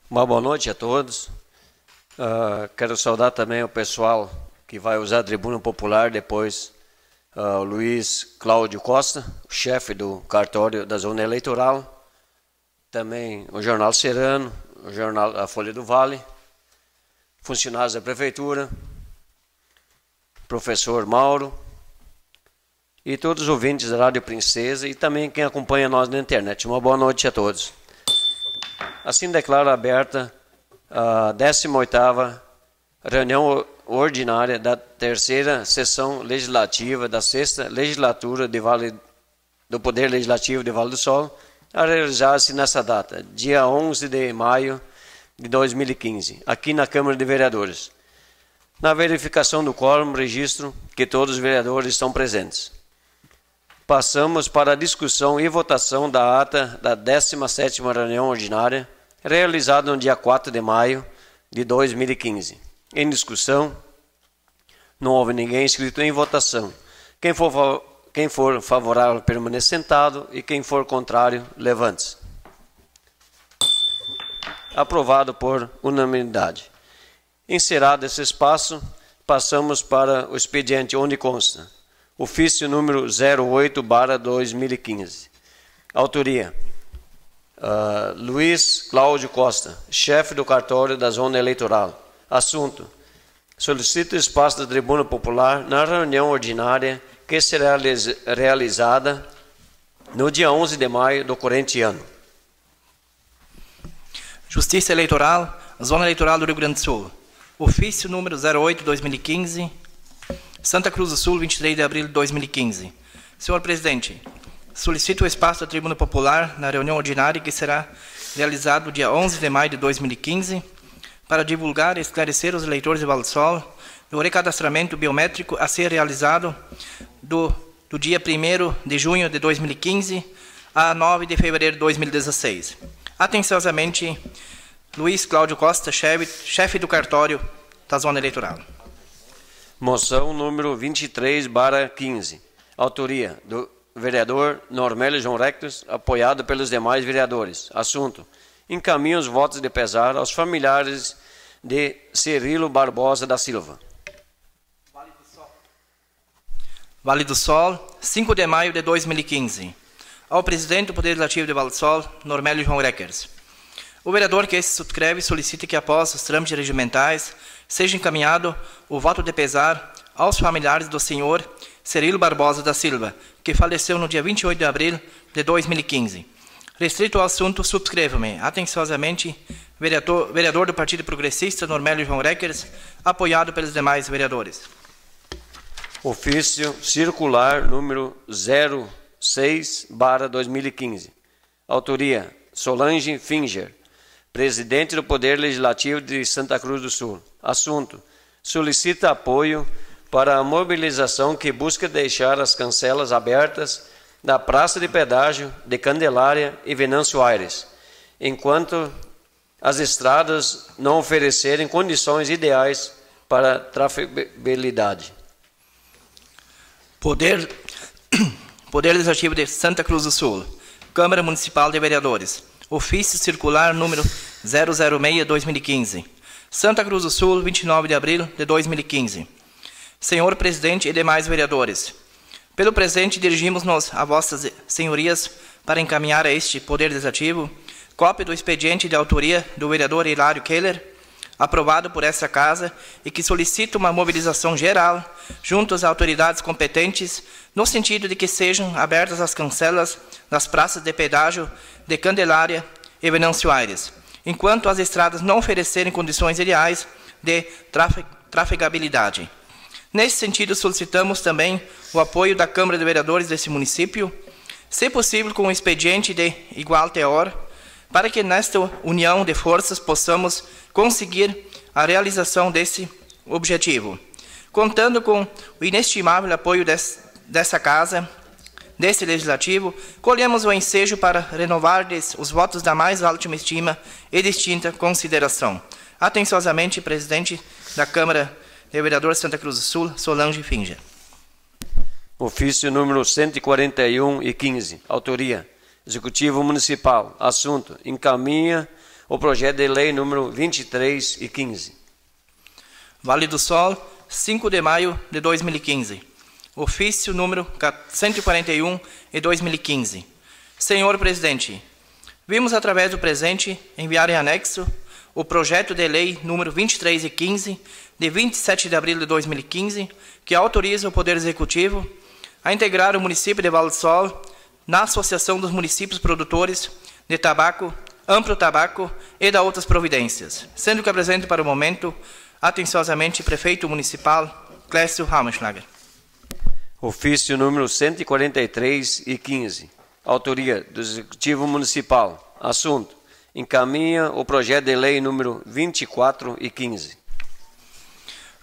Uma boa noite a todos. Quero saudar também o pessoal que vai usar a tribuna popular depois. O Luiz Cláudio Costa, chefe do cartório da Zona Eleitoral. Também o Jornal Serrano, o jornal A Folha do Vale. Funcionários da Prefeitura. Professor Mauro. E todos os ouvintes da Rádio Princesa e também quem acompanha nós na internet. Uma boa noite a todos. Assim declaro aberta a 18ª reunião ordinária da 3ª sessão legislativa da 6ª legislatura do Poder Legislativo de Vale do Sol, a realizar-se nessa data, dia 11 de maio de 2015, aqui na Câmara de Vereadores. Na verificação do quórum, registro que todos os vereadores estão presentes. Passamos para a discussão e votação da ata da 17ª reunião ordinária, realizada no dia 4 de maio de 2015. Em discussão, não houve ninguém inscrito em votação. Quem for favorável, permaneça sentado, e quem for contrário, levante-se. Aprovado por unanimidade. Encerrado esse espaço, passamos para o expediente onde consta ofício número 08/2015. Autoria: Luiz Cláudio Costa, chefe do cartório da Zona Eleitoral. Assunto: solicito espaço da tribuna popular na reunião ordinária que será realizada no dia 11 de maio do corrente ano. Justiça Eleitoral, Zona Eleitoral do Rio Grande do Sul. Ofício número 08/2015, Santa Cruz do Sul, 23 de abril de 2015. Senhor Presidente, solicito o espaço da tribuna popular na reunião ordinária que será realizado dia 11 de maio de 2015 para divulgar e esclarecer os eleitores de Vale do Sol do recadastramento biométrico a ser realizado do dia 1º de junho de 2015 a 9 de fevereiro de 2016. Atenciosamente, Luiz Cláudio Costa, chefe do cartório da Zona Eleitoral. Moção número 23/15. Autoria do vereador Normélio João Rectus, apoiado pelos demais vereadores. Assunto: encaminha os votos de pesar aos familiares de Cirilo Barbosa da Silva. Vale do Sol, 5 de maio de 2015. Ao presidente do Poder Legislativo de Vale do Sol, Normélio João Rectus. O vereador que se subscreve solicita que, após os trâmites regimentais, seja encaminhado o voto de pesar aos familiares do senhor Cirilo Barbosa da Silva, que faleceu no dia 28 de abril de 2015. Restrito ao assunto, subscrevo-me atenciosamente, vereador do Partido Progressista, Normélio João Rectus, apoiado pelos demais vereadores. Ofício circular número 06/2015. Autoria: Solange Finger, presidente do Poder Legislativo de Santa Cruz do Sul. Assunto: solicita apoio para a mobilização que busca deixar as cancelas abertas da Praça de Pedágio de Candelária e Venâncio Aires, enquanto as estradas não oferecerem condições ideais para trafegabilidade. Poder Legislativo de Santa Cruz do Sul. Câmara Municipal de Vereadores. Ofício circular número 006/2015. Santa Cruz do Sul, 29 de abril de 2015. Senhor Presidente e demais vereadores, pelo presente dirigimos-nos a vossas senhorias para encaminhar a este Poder Legislativo cópia do expediente de autoria do vereador Hilário Keller, aprovado por esta Casa, e que solicita uma mobilização geral junto às autoridades competentes, no sentido de que sejam abertas as cancelas das praças de pedágio de Candelária e Venâncio Aires, enquanto as estradas não oferecerem condições ideais de trafegabilidade. Nesse sentido, solicitamos também o apoio da Câmara de Vereadores desse município, se possível com um expediente de igual teor, para que nesta união de forças possamos conseguir a realização desse objetivo. Contando com o inestimável apoio dessa Casa, desse Legislativo, colhemos o ensejo para renovar-lhes os votos da mais alta estima e distinta consideração. Atenciosamente, presidente da Câmara de Vereadores de Santa Cruz do Sul, Solange Finger. Ofício número 141/15. Autoria: Executivo Municipal. Assunto: encaminha o projeto de lei número 23 e 15. Vale do Sol, 5 de maio de 2015. Ofício número 141 de 2015. Senhor Presidente, vimos através do presente enviar em anexo o projeto de lei número 23 e 15, de 27 de abril de 2015, que autoriza o Poder Executivo a integrar o município de Vale do Sol na Associação dos Municípios Produtores de Tabaco, Amplo Tabaco e da outras providências, sendo que apresento para o momento, atenciosamente, Prefeito Municipal Clécio Raumenschlager. Ofício número 143 e 15. Autoria do Executivo Municipal. Assunto: encaminha o projeto de lei número 24 e 15.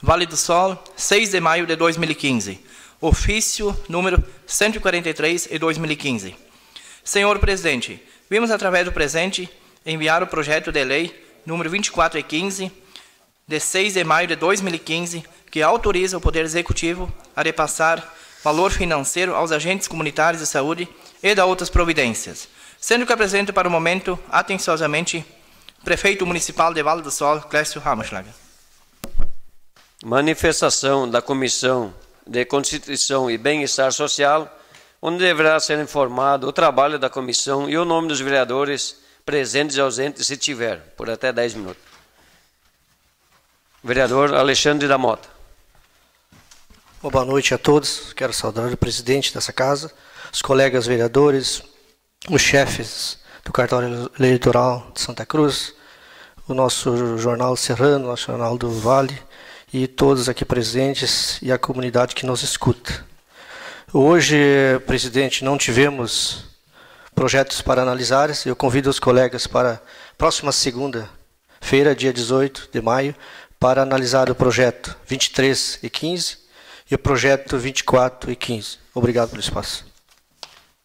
Vale do Sol, 6 de maio de 2015. Ofício número 143 de 2015. Senhor Presidente, vimos através do presente enviar o projeto de lei número 24 e 15, de 6 de maio de 2015, que autoriza o Poder Executivo a repassar valor financeiro aos agentes comunitários de saúde e da outras providências, sendo que apresento para o momento, atenciosamente, Prefeito Municipal de Vale do Sol, Clécio Raumenschlager. Manifestação da Comissão de Constituição e Bem-Estar Social, onde deverá ser informado o trabalho da comissão e o nome dos vereadores presentes e ausentes, se tiver, por até 10 minutos. Vereador Alexandre da Mota. Boa noite a todos. Quero saudar o presidente dessa casa, os colegas vereadores, os chefes do cartório eleitoral de Santa Cruz, o nosso jornal Serrano, o nosso jornal do Vale, e todos aqui presentes e a comunidade que nos escuta. Hoje, presidente, não tivemos projetos para analisar. Eu convido os colegas para a próxima segunda-feira, dia 18 de maio, para analisar o projeto 23 e 15 e o projeto 24 e 15. Obrigado pelo espaço.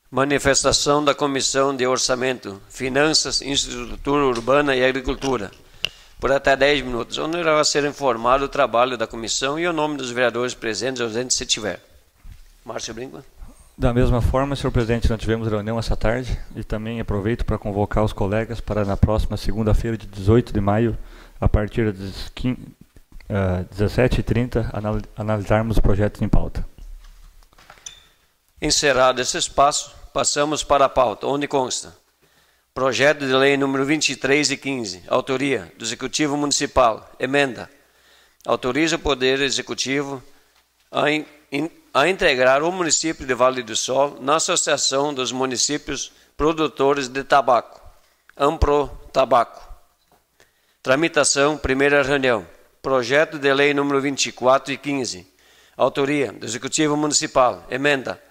Manifestação da Comissão de Orçamento, Finanças, Infraestrutura Urbana e Agricultura, por até 10 minutos, onde irá ser informado o trabalho da comissão e o nome dos vereadores presentes e ausentes, se tiver. Márcio Brinkmann. Da mesma forma, senhor presidente, nós tivemos reunião essa tarde e também aproveito para convocar os colegas para na próxima segunda-feira, de 18 de maio, a partir das 17h30, analisarmos os projetos em pauta. Encerrado esse espaço, passamos para a pauta, onde consta: projeto de lei número 23 e 15, autoria do Executivo Municipal, emenda. Autoriza o Poder Executivo a integrar o município de Vale do Sol na Associação dos Municípios Produtores de Tabaco, Ampro Tabaco. Tramitação, primeira reunião. Projeto de lei número 24 e 15, autoria do Executivo Municipal, emenda.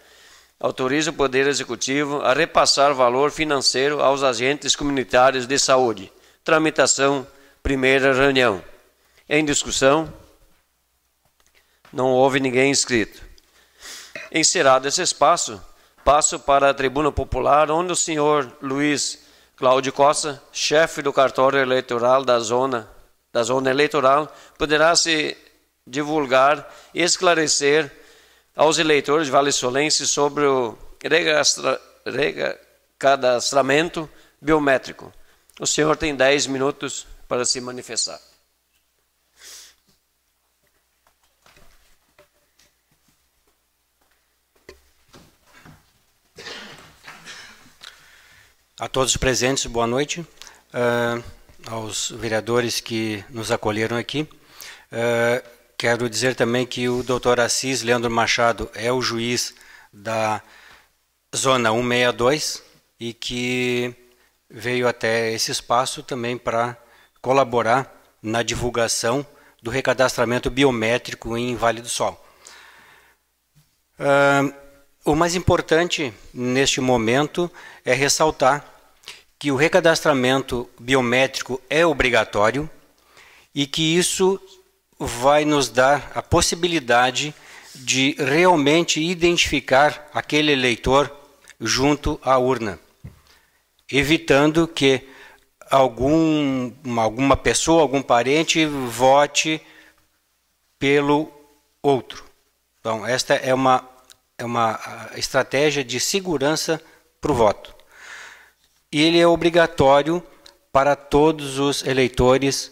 Autoriza o Poder Executivo a repassar valor financeiro aos agentes comunitários de saúde. Tramitação, primeira reunião. Em discussão, não houve ninguém inscrito. Encerrado esse espaço, passo para a tribuna popular, onde o senhor Luiz Cláudio Costa, chefe do cartório eleitoral da zona eleitoral, poderá se divulgar e esclarecer aos eleitores vale-solenses sobre o recadastramento biométrico. O senhor tem 10 minutos para se manifestar. A todos os presentes, boa noite. Aos vereadores que nos acolheram aqui. Quero dizer também que o doutor Assis Leandro Machado é o juiz da Zona 162 e que veio até esse espaço também para colaborar na divulgação do recadastramento biométrico em Vale do Sol. O mais importante neste momento é ressaltar que o recadastramento biométrico é obrigatório e que isso vai nos dar a possibilidade de realmente identificar aquele eleitor junto à urna, evitando que alguma pessoa, algum parente vote pelo outro. Então, esta é uma estratégia de segurança para o voto. E ele é obrigatório para todos os eleitores,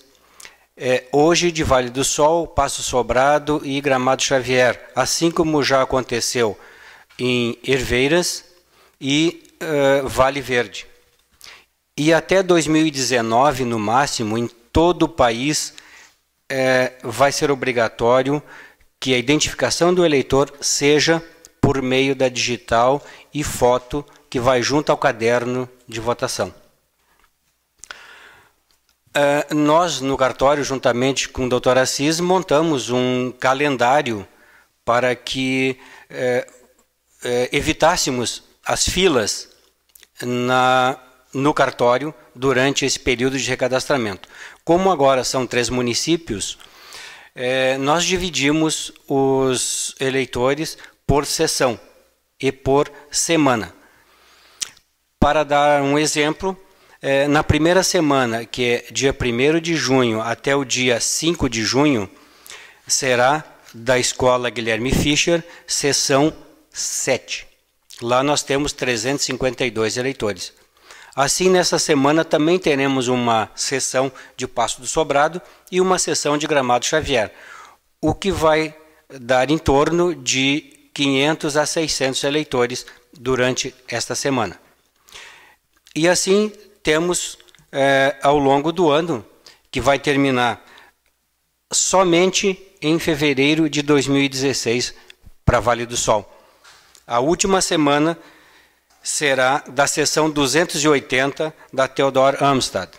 hoje de Vale do Sol, Passo Sobrado e Gramado Xavier, assim como já aconteceu em Herveiras e Vale Verde. E até 2019, no máximo, em todo o país, vai ser obrigatório que a identificação do eleitor seja por meio da digital e foto que vai junto ao caderno de votação. Nós, no cartório, juntamente com o Dr. Assis, montamos um calendário para que evitássemos as filas no cartório durante esse período de recadastramento. Como agora são 3 municípios, nós dividimos os eleitores por sessão e por semana. Para dar um exemplo, na primeira semana, que é dia 1º de junho até o dia 5 de junho, será da Escola Guilherme Fischer, sessão 7. Lá nós temos 352 eleitores. Assim, nessa semana também teremos uma sessão de Passo do Sobrado e uma sessão de Gramado Xavier, o que vai dar em torno de 500 a 600 eleitores durante esta semana. E assim temos, ao longo do ano, que vai terminar somente em fevereiro de 2016 para Vale do Sol. A última semana será da sessão 280 da Theodor Amstad.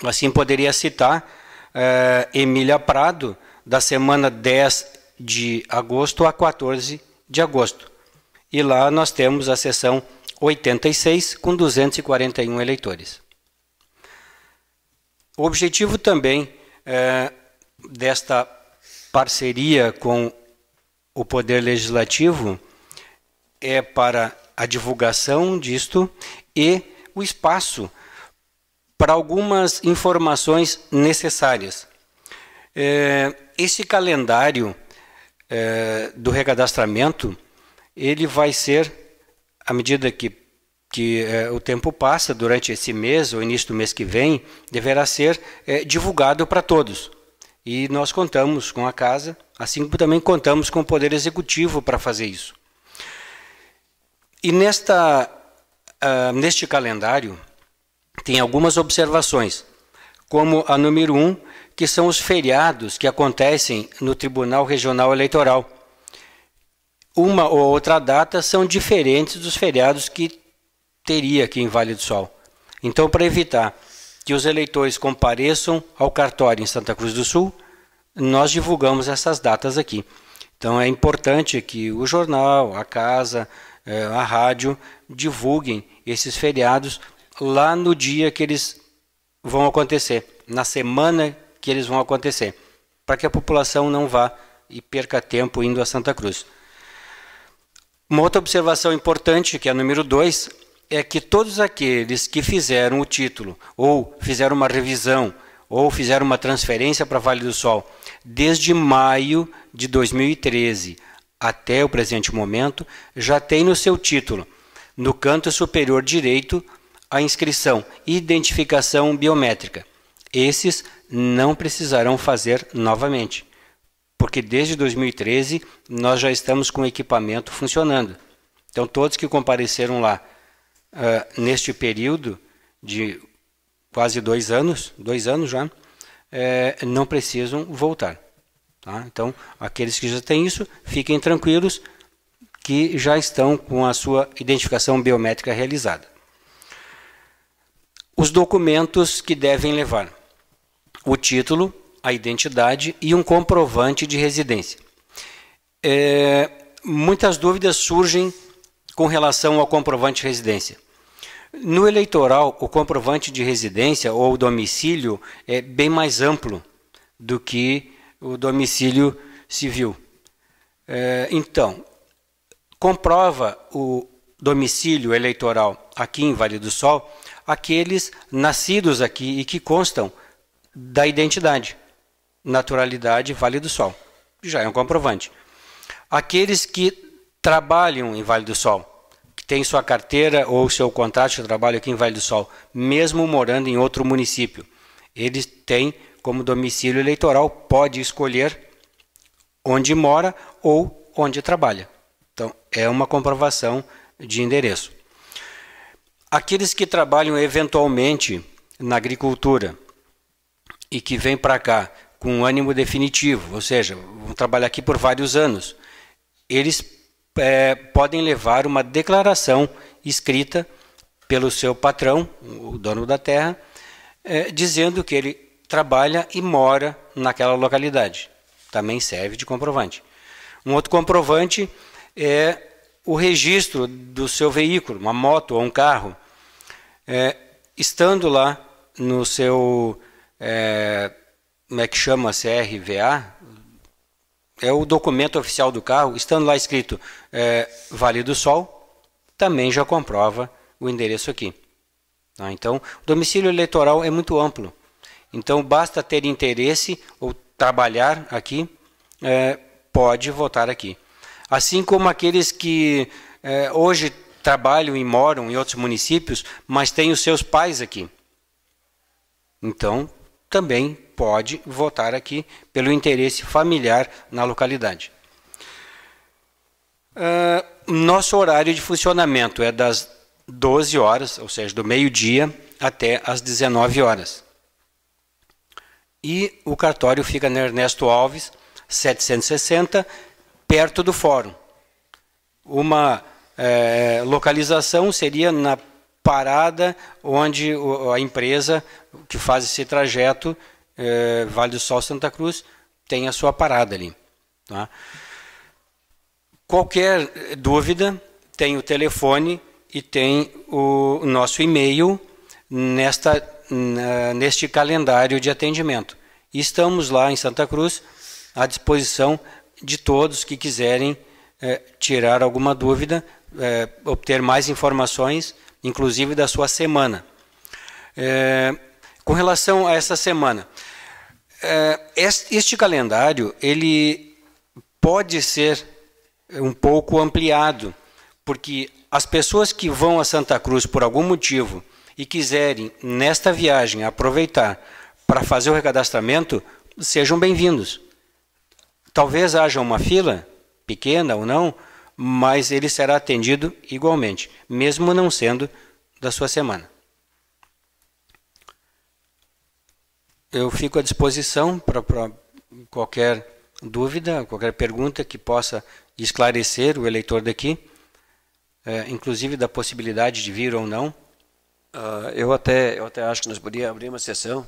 Assim poderia citar Emília Prado, da semana 10 de agosto a 14 de agosto. E lá nós temos a sessão 86, com 241 eleitores. O objetivo também desta parceria com o Poder Legislativo é para a divulgação disto e o espaço para algumas informações necessárias. Esse calendário do recadastramento, ele vai ser, à medida que o tempo passa, durante esse mês, ou início do mês que vem, deverá ser divulgado para todos. E nós contamos com a Casa, assim como também contamos com o Poder Executivo para fazer isso. E neste calendário tem algumas observações, como a número 1, que são os feriados que acontecem no Tribunal Regional Eleitoral. Uma ou outra data são diferentes dos feriados que teria aqui em Vale do Sol. Então, para evitar que os eleitores compareçam ao cartório em Santa Cruz do Sul, nós divulgamos essas datas aqui. Então, é importante que o jornal, a Casa, a rádio divulguem esses feriados lá no dia que eles vão acontecer, na semana que eles vão acontecer, para que a população não vá e perca tempo indo a Santa Cruz. Uma outra observação importante, que é a número 2, é que todos aqueles que fizeram o título, ou fizeram uma revisão, ou fizeram uma transferência para Vale do Sol, desde maio de 2013 até o presente momento, já tem no seu título, no canto superior direito, a inscrição Identificação Biométrica. Esses não precisarão fazer novamente, porque desde 2013 nós já estamos com o equipamento funcionando. Então todos que compareceram lá neste período de quase 2 anos já, não precisam voltar. Tá? Então aqueles que já têm isso, fiquem tranquilos que já estão com a sua identificação biométrica realizada. Os documentos que devem levar: o título, a identidade e um comprovante de residência. Muitas dúvidas surgem com relação ao comprovante de residência. No eleitoral, o comprovante de residência ou domicílio é bem mais amplo do que o domicílio civil. Então, comprova o domicílio eleitoral aqui em Vale do Sol aqueles nascidos aqui e que constam da identidade, naturalidade Vale do Sol, já é um comprovante. Aqueles que trabalham em Vale do Sol, que tem sua carteira ou seu contrato de trabalho aqui em Vale do Sol, mesmo morando em outro município, ele tem como domicílio eleitoral, pode escolher onde mora ou onde trabalha. Então, é uma comprovação de endereço. Aqueles que trabalham eventualmente na agricultura e que vêm para cá com um ânimo definitivo, ou seja, vão trabalhar aqui por vários anos, eles podem levar uma declaração escrita pelo seu patrão, o dono da terra, dizendo que ele trabalha e mora naquela localidade. Também serve de comprovante. Um outro comprovante é o registro do seu veículo, uma moto ou um carro, estando lá no seu, como é que chama, CRVA, é o documento oficial do carro, estando lá escrito Vale do Sol, também já comprova o endereço aqui. Tá? Então, o domicílio eleitoral é muito amplo. Então, basta ter interesse ou trabalhar aqui, pode votar aqui. Assim como aqueles que hoje trabalham e moram em outros municípios, mas têm os seus pais aqui. Então, também pode votar aqui pelo interesse familiar na localidade. Nosso horário de funcionamento é das 12 horas, ou seja, do meio-dia até as 19 horas. E o cartório fica na Ernesto Alves, 760, perto do fórum. Uma localização seria na parada onde a empresa que faz esse trajeto, Vale do Sol Santa Cruz, tem a sua parada ali. Tá? Qualquer dúvida, tem o telefone e tem o nosso e-mail neste calendário de atendimento. E estamos lá em Santa Cruz à disposição de todos que quiserem tirar alguma dúvida, obter mais informações, inclusive da sua semana. Com relação a essa semana, este calendário ele pode ser um pouco ampliado, porque as pessoas que vão a Santa Cruz por algum motivo e quiserem, nesta viagem, aproveitar para fazer o recadastramento, sejam bem-vindos. Talvez haja uma fila, pequena ou não, mas ele será atendido igualmente, mesmo não sendo da sua semana. Eu fico à disposição para qualquer dúvida, qualquer pergunta que possa esclarecer o eleitor daqui, inclusive da possibilidade de vir ou não. Eu até acho que nós podíamos abrir uma sessão,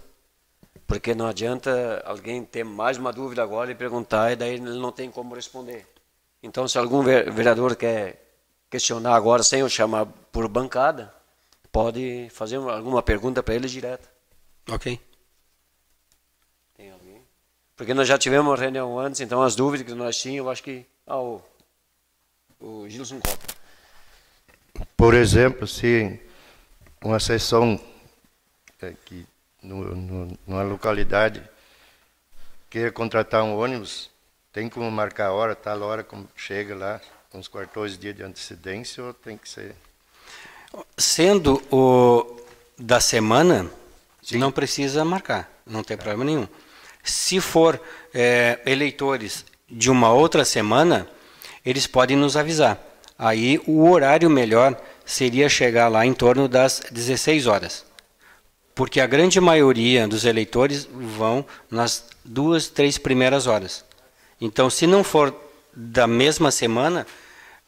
porque não adianta alguém ter mais uma dúvida agora e perguntar, e daí ele não tem como responder. Então, se algum vereador quer questionar agora, sem eu chamar por bancada, pode fazer alguma pergunta para ele direto. Ok. Tem alguém? Porque nós já tivemos uma reunião antes, então as dúvidas que nós tínhamos, eu acho que... o Gilson Copa. Por exemplo, se uma sessão que numa localidade queira contratar um ônibus, tem como marcar a hora, tal hora, como chega lá, uns quartos de dia de antecedência, ou tem que ser... Sendo o da semana, Sim. Não precisa marcar, não tem problema nenhum. Se for eleitores de uma outra semana, eles podem nos avisar. Aí o horário melhor seria chegar lá em torno das 16 horas. Porque a grande maioria dos eleitores vão nas 2, 3 primeiras horas. Então, se não for da mesma semana,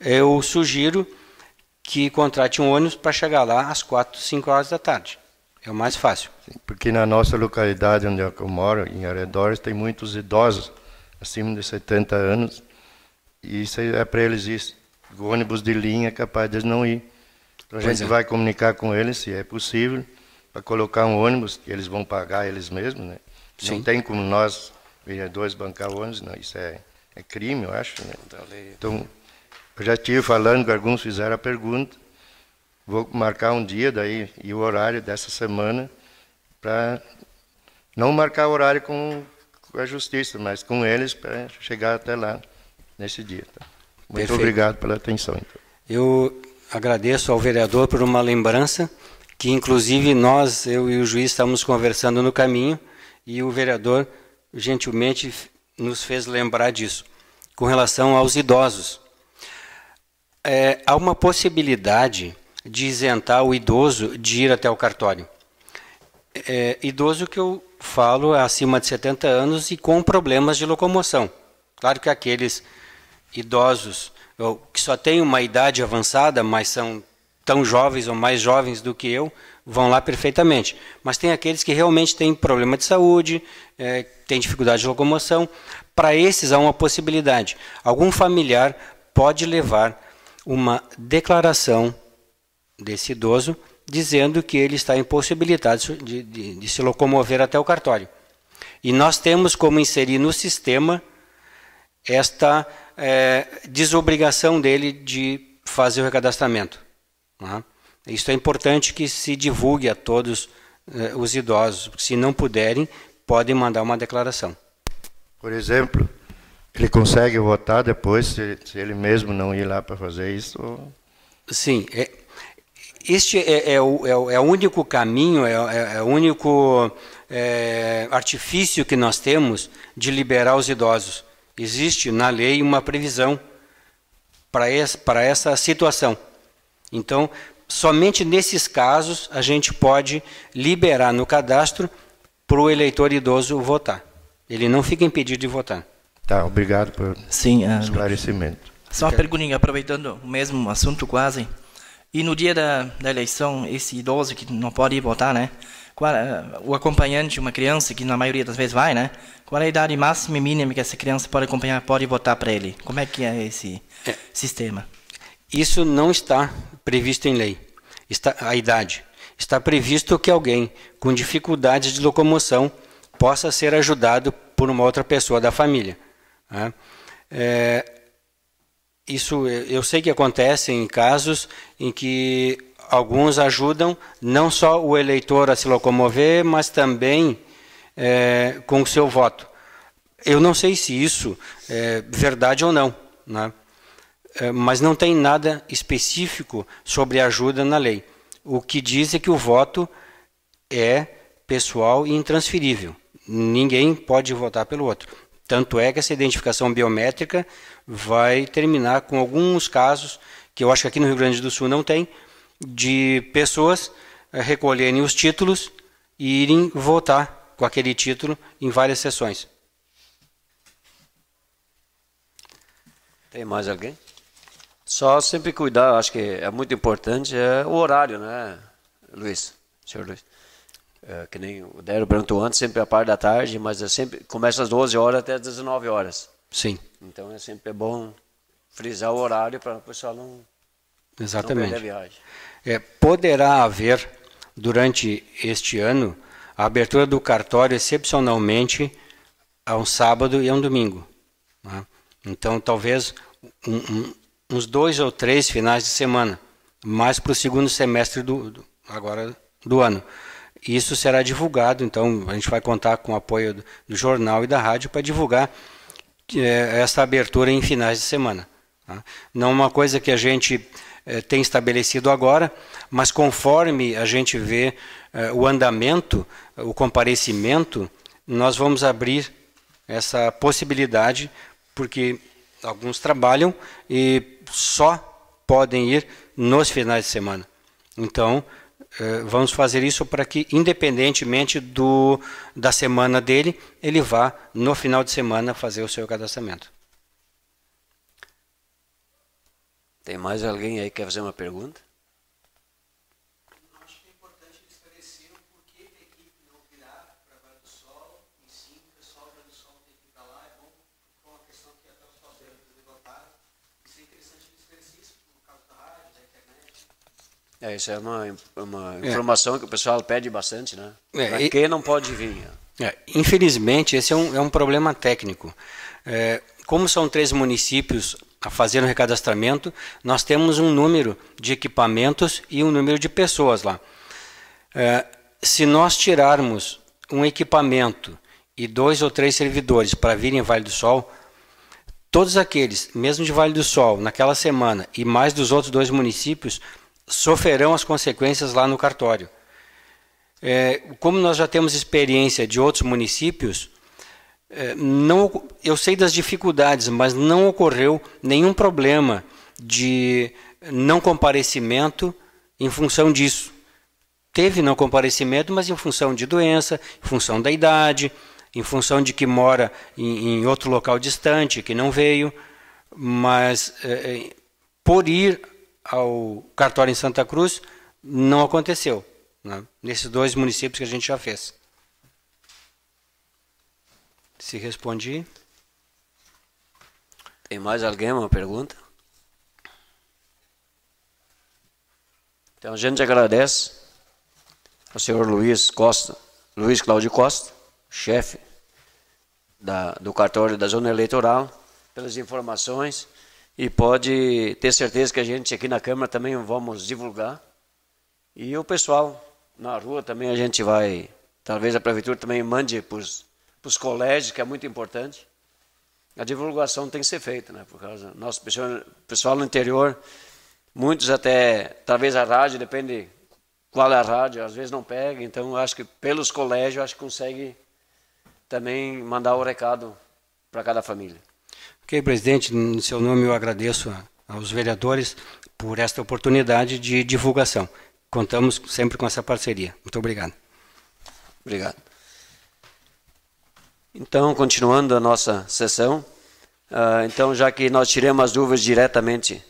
eu sugiro que contrate um ônibus para chegar lá às 4, 5 horas da tarde. É o mais fácil. Sim, porque na nossa localidade onde eu moro, em arredores, tem muitos idosos, acima de 70 anos, e isso é para eles isso. O ônibus de linha é capaz de eles não ir. Então a gente vai comunicar com eles, se é possível, para colocar um ônibus, que eles vão pagar eles mesmos, né? Sim. Não tem como nós, vereadores, bancar ônibus, não. Isso é crime, eu acho. Né? Então, eu já estive falando que alguns fizeram a pergunta, vou marcar um dia daí e o horário dessa semana, para não marcar o horário com a justiça, mas com eles, para chegar até lá nesse dia. Tá? Muito Perfeito. obrigado pela atenção. Então. Eu agradeço ao vereador por uma lembrança, que inclusive eu e o juiz estamos conversando no caminho, e o vereador gentilmente nos fez lembrar disso. Com relação aos idosos, há uma possibilidade de isentar o idoso de ir até o cartório. Idoso que eu falo é acima de 70 anos e com problemas de locomoção. Claro que aqueles idosos que só têm uma idade avançada, mas são tão jovens ou mais jovens do que eu, vão lá perfeitamente. Mas tem aqueles que realmente têm problema de saúde, têm dificuldade de locomoção. Para esses há uma possibilidade. Algum familiar pode levar uma declaração desse idoso dizendo que ele está impossibilitado de se locomover até o cartório. E nós temos como inserir no sistema esta desobrigação dele de fazer o recadastramento. Né? Isso é importante que se divulgue a todos os idosos. Se não puderem, podem mandar uma declaração. Por exemplo, ele consegue votar depois, se ele mesmo não ir lá para fazer isso? Ou... Sim, este é o único caminho, é o único artifício que nós temos de liberar os idosos. Existe na lei uma previsão para essa situação. Então, somente nesses casos a gente pode liberar no cadastro para o eleitor idoso votar. Ele não fica impedido de votar. Tá, obrigado por esclarecimento. Só uma perguntinha, aproveitando o mesmo assunto quase. E no dia da eleição, esse idoso que não pode ir votar, né? O acompanhante, uma criança que na maioria das vezes vai, né? Qual é a idade máxima e mínima que essa criança pode acompanhar, pode votar para ele? Como é que é esse sistema? Isso não está previsto em lei. A idade. Está previsto que alguém com dificuldades de locomoção possa ser ajudado por uma outra pessoa da família. Né? Isso eu sei que acontece em casos em que alguns ajudam não só o eleitor a se locomover, mas também com o seu voto. Eu não sei se isso é verdade ou não, né? Mas não tem nada específico sobre ajuda na lei. O que diz é que o voto é pessoal e intransferível. Ninguém pode votar pelo outro. Tanto é que essa identificação biométrica vai terminar com alguns casos, que eu acho que aqui no Rio Grande do Sul não tem, de pessoas recolherem os títulos e irem votar com aquele título em várias sessões. Tem mais alguém? Só sempre cuidar, acho que é muito importante, o horário, né, Luiz? Senhor Luiz. Que nem o Dério perguntou antes, sempre a parte da tarde, mas sempre começa às 12 horas até às 19 horas. Sim. Então sempre bom frisar o horário para o pessoal não perder a viagem. Poderá haver, durante este ano, a abertura do cartório excepcionalmente a um sábado e a um domingo. Né? Então, talvez uns 2 ou 3 finais de semana, mais para o segundo semestre do ano. Isso será divulgado, então a gente vai contar com o apoio do jornal e da rádio para divulgar essa abertura em finais de semana. Tá? Não é uma coisa que a gente tem estabelecido agora, mas conforme a gente vê o andamento, o comparecimento, nós vamos abrir essa possibilidade, porque alguns trabalham e só podem ir nos finais de semana. Então, vamos fazer isso para que, independentemente da semana dele, ele vá no final de semana fazer o seu cadastramento. Tem mais alguém aí que quer fazer uma pergunta? Acho que é importante esclarecer o porquê da equipe não virar para a Vale do Sol, em 5, o pessoal da Vale do Sol tem que ir para lá, é bom, com a questão que até os sócios levantaram. Isso é interessante esclarecer isso, no caso da rádio, da internet. Isso é uma informação que o pessoal pede bastante, né? Para quem não pode vir? Infelizmente, esse é um problema técnico. Como são 3 municípios a fazer um recadastramento, nós temos um número de equipamentos e um número de pessoas lá. Se nós tirarmos um equipamento e 2 ou 3 servidores para virem em Vale do Sol, todos aqueles, mesmo de Vale do Sol, naquela semana, e mais dos outros 2 municípios, sofrerão as consequências lá no cartório. Como nós já temos experiência de outros municípios, eu sei das dificuldades, mas não ocorreu nenhum problema de não comparecimento em função disso. Teve não comparecimento, mas em função de doença, em função da idade, em função de que mora em outro local distante, que não veio, mas por ir ao cartório em Santa Cruz, não aconteceu, né? Nesses 2 municípios que a gente já fez. Se respondi. Tem mais alguém uma pergunta? Então a gente agradece ao senhor Luiz Cláudio Costa, chefe do cartório da Zona Eleitoral, pelas informações, e pode ter certeza que a gente aqui na Câmara também vamos divulgar. E o pessoal na rua também a gente vai, talvez a Prefeitura também mande para os colégios, que é muito importante. A divulgação tem que ser feita, né? Por causa nosso pessoal no interior, muitos até, talvez a rádio, depende qual é a rádio, às vezes não pega, então acho que pelos colégios acho que consegue também mandar o recado para cada família. Ok, presidente, no seu nome eu agradeço aos vereadores por esta oportunidade de divulgação. Contamos sempre com essa parceria. Muito obrigado. Obrigado. Então, continuando a nossa sessão, então, já que nós tiramos as dúvidas diretamente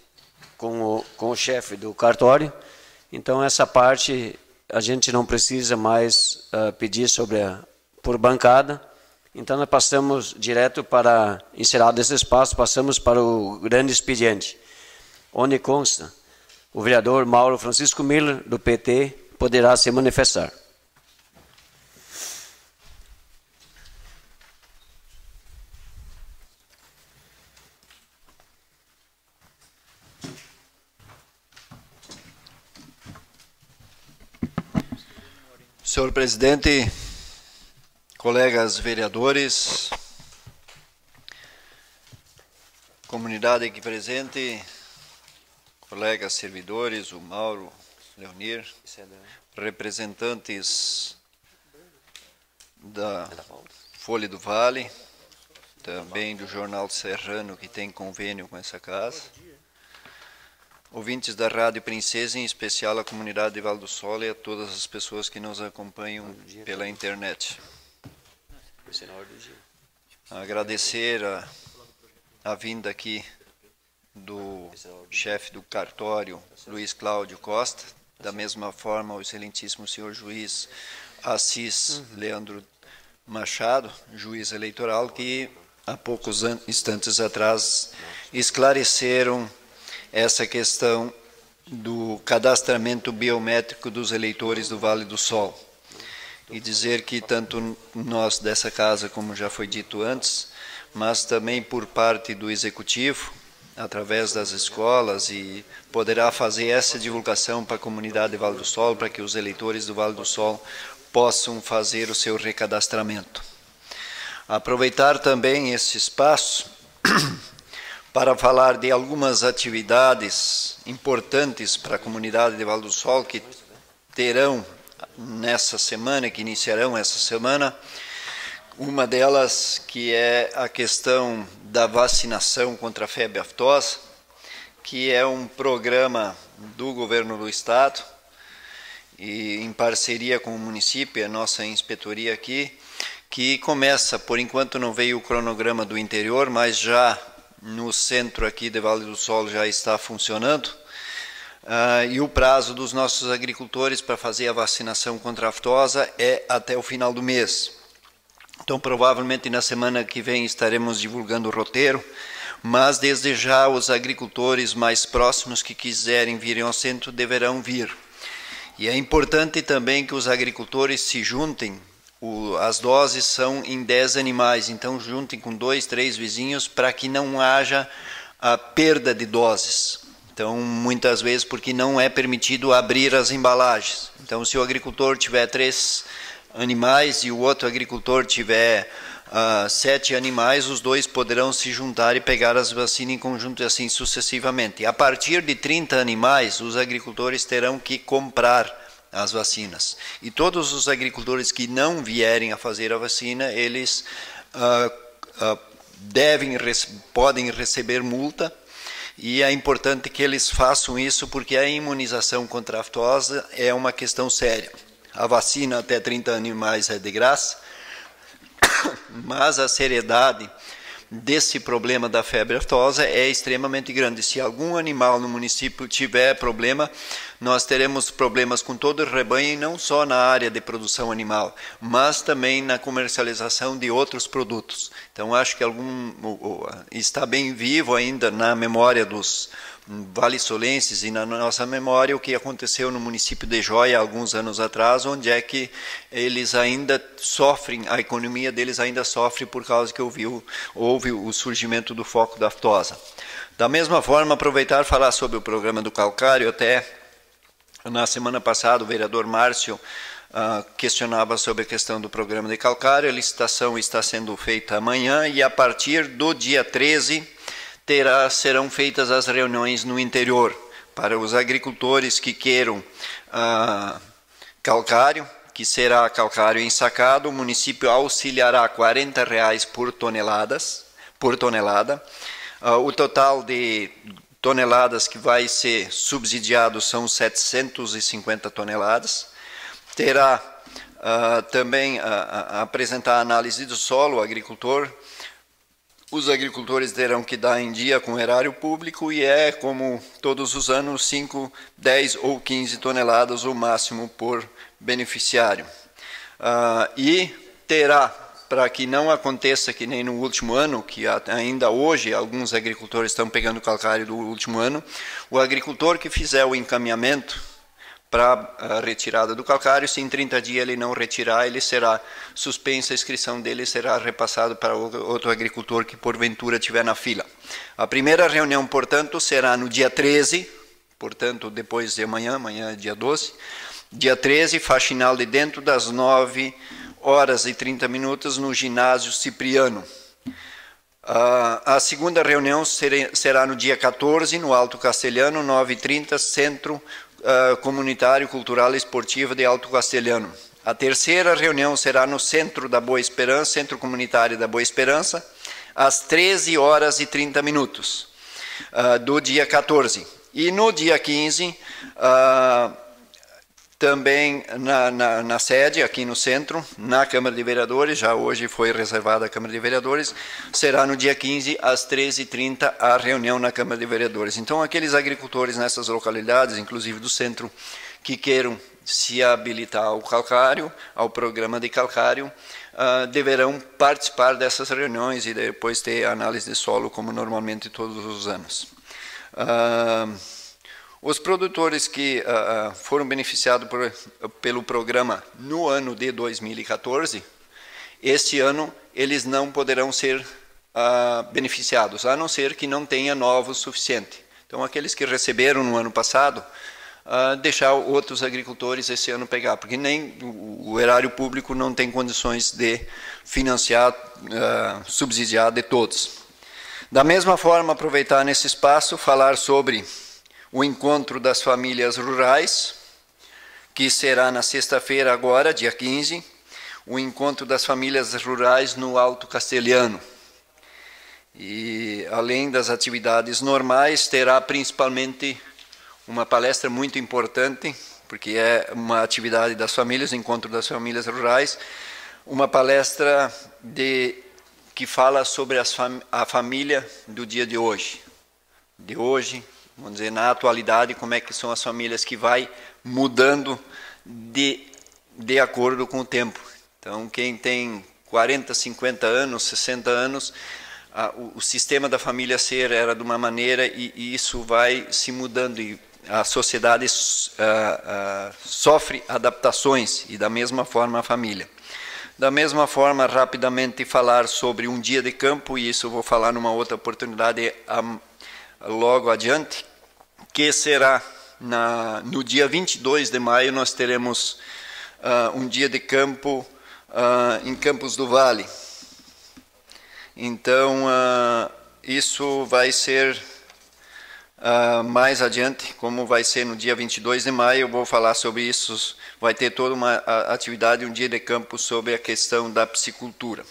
com o chefe do cartório, então essa parte a gente não precisa mais pedir por bancada. Então, nós passamos direto para, encerrado esse espaço, passamos para o grande expediente, onde consta o vereador Mauro Francisco Miller, do PT, poderá se manifestar. Senhor presidente, colegas vereadores, comunidade aqui presente, colegas servidores, o Mauro, Leonir, representantes da Folha do Vale, também do Jornal Serrano, que tem convênio com essa casa, ouvintes da Rádio Princesa, em especial a comunidade de Vale do Sol e a todas as pessoas que nos acompanham pela internet. Agradecer a vinda aqui do chefe do cartório, Luiz Cláudio Costa, da mesma forma ao excelentíssimo senhor juiz Assis Leandro Machado, juiz eleitoral, que há poucos instantes atrás esclareceram essa questão do cadastramento biométrico dos eleitores do Vale do Sol. E dizer que tanto nós dessa casa, como já foi dito antes, mas também por parte do Executivo, através das escolas, e poderá fazer essa divulgação para a comunidade de Vale do Sol, para que os eleitores do Vale do Sol possam fazer o seu recadastramento. Aproveitar também esse espaço para falar de algumas atividades importantes para a comunidade de Vale do Sol que terão nessa semana, que iniciarão essa semana. Uma delas que é a questão da vacinação contra a febre aftosa, que é um programa do governo do estado e em parceria com o município, a nossa inspetoria aqui, que começa, por enquanto não veio o cronograma do interior, mas já no centro aqui de Vale do Sol já está funcionando, e o prazo dos nossos agricultores para fazer a vacinação contra a aftosa é até o final do mês. Então, provavelmente na semana que vem estaremos divulgando o roteiro, mas desde já os agricultores mais próximos que quiserem vir ao centro deverão vir. E é importante também que os agricultores se juntem. As doses são em 10 animais, então juntem com 2, 3 vizinhos para que não haja a perda de doses. Então, muitas vezes, porque não é permitido abrir as embalagens. Então, se o agricultor tiver 3 animais e o outro agricultor tiver 7 animais, os dois poderão se juntar e pegar as vacinas em conjunto e assim sucessivamente. A partir de 30 animais, os agricultores terão que comprar as vacinas. E todos os agricultores que não vierem a fazer a vacina, eles podem receber multa, e é importante que eles façam isso porque a imunização contra a aftosa é uma questão séria. A vacina até 30 animais é de graça, mas a seriedade desse problema da febre aftosa é extremamente grande. Se algum animal no município tiver problema, nós teremos problemas com todo o rebanho, e não só na área de produção animal, mas também na comercialização de outros produtos. Então, acho que está bem vivo ainda na memória dos vale-solenses e na nossa memória o que aconteceu no município de Joia alguns anos atrás, onde é que eles ainda sofrem, a economia deles ainda sofre por causa que houve o surgimento do foco da aftosa. Da mesma forma, aproveitar e falar sobre o programa do calcário. Até na semana passada o vereador Márcio questionava sobre a questão do programa de calcário. A licitação está sendo feita amanhã e a partir do dia 13 serão feitas as reuniões no interior para os agricultores que queiram calcário, que será calcário ensacado. O município auxiliará R$40 por tonelada. O total de toneladas que vai ser subsidiado são 750 toneladas. Terá também apresentar análise do solo, o agricultor. Os agricultores terão que dar em dia com o erário público e como todos os anos, 5, 10 ou 15 toneladas o máximo por beneficiário. E terá, para que não aconteça que nem no último ano, que ainda hoje alguns agricultores estão pegando calcário do último ano, o agricultor que fizer o encaminhamento para a retirada do calcário, se em 30 dias ele não retirar, ele será suspensa, a inscrição dele será repassado para outro agricultor que porventura estiver na fila. A primeira reunião, portanto, será no dia 13, portanto, depois de amanhã é dia 12, dia 13, faxinal de dentro, das 9h30 no ginásio Cipriano. A segunda reunião será no dia 14, no Alto Castelhano, 9h30, Centro Comunitário, Cultural e Esportivo de Alto Castelhano. A terceira reunião será no Centro da Boa Esperança, Centro Comunitário da Boa Esperança, às 13h30 do dia 14. E no dia 15, também na sede, aqui no centro, na Câmara de Vereadores, já hoje foi reservada a Câmara de Vereadores, será no dia 15, às 13h30, a reunião na Câmara de Vereadores. Então, aqueles agricultores nessas localidades, inclusive do centro, que queiram se habilitar ao calcário, ao programa de calcário, deverão participar dessas reuniões e depois ter análise de solo, como normalmente todos os anos. Os produtores que foram beneficiados pelo programa no ano de 2014, este ano eles não poderão ser beneficiados, a não ser que não tenha novos suficiente. Então, aqueles que receberam no ano passado, deixar outros agricultores esse ano pegar, porque nem o erário público não tem condições de financiar, subsidiar de todos. Da mesma forma, aproveitar nesse espaço, falar sobre o encontro das famílias rurais, que será na sexta-feira agora, dia 15, o encontro das famílias rurais no Alto Castelhano. E, além das atividades normais, terá principalmente uma palestra muito importante, porque é uma atividade das famílias, encontro das famílias rurais, uma palestra que fala sobre a família do dia de hoje. Vamos dizer, na atualidade, como é que são as famílias que vai mudando de acordo com o tempo. Então, quem tem 40, 50 anos, 60 anos, o sistema da família ser era de uma maneira e isso vai se mudando e a sociedade sofre adaptações e da mesma forma a família. Da mesma forma, rapidamente falar sobre um dia de campo, e isso eu vou falar numa outra oportunidade logo adiante, que será no dia 22 de maio, nós teremos um dia de campo em Campos do Vale. Então, isso vai ser mais adiante, como vai ser no dia 22 de maio, eu vou falar sobre isso. Vai ter toda uma atividade, um dia de campo sobre a questão da piscicultura.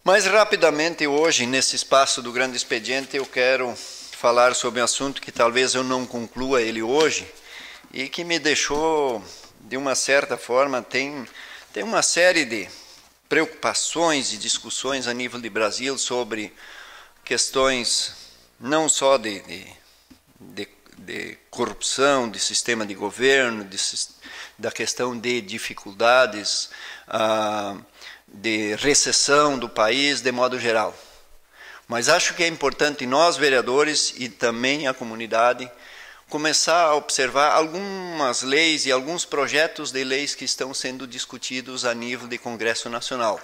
Mais rapidamente hoje, nesse espaço do grande expediente, eu quero falar sobre um assunto que talvez eu não conclua ele hoje e que me deixou, de uma certa forma, tem uma série de preocupações e discussões a nível de Brasil sobre questões não só de corrupção, de sistema de governo, da questão de dificuldades, de recessão do país, de modo geral. Mas acho que é importante nós, vereadores, e também a comunidade, começar a observar algumas leis e alguns projetos de leis que estão sendo discutidos a nível de Congresso Nacional.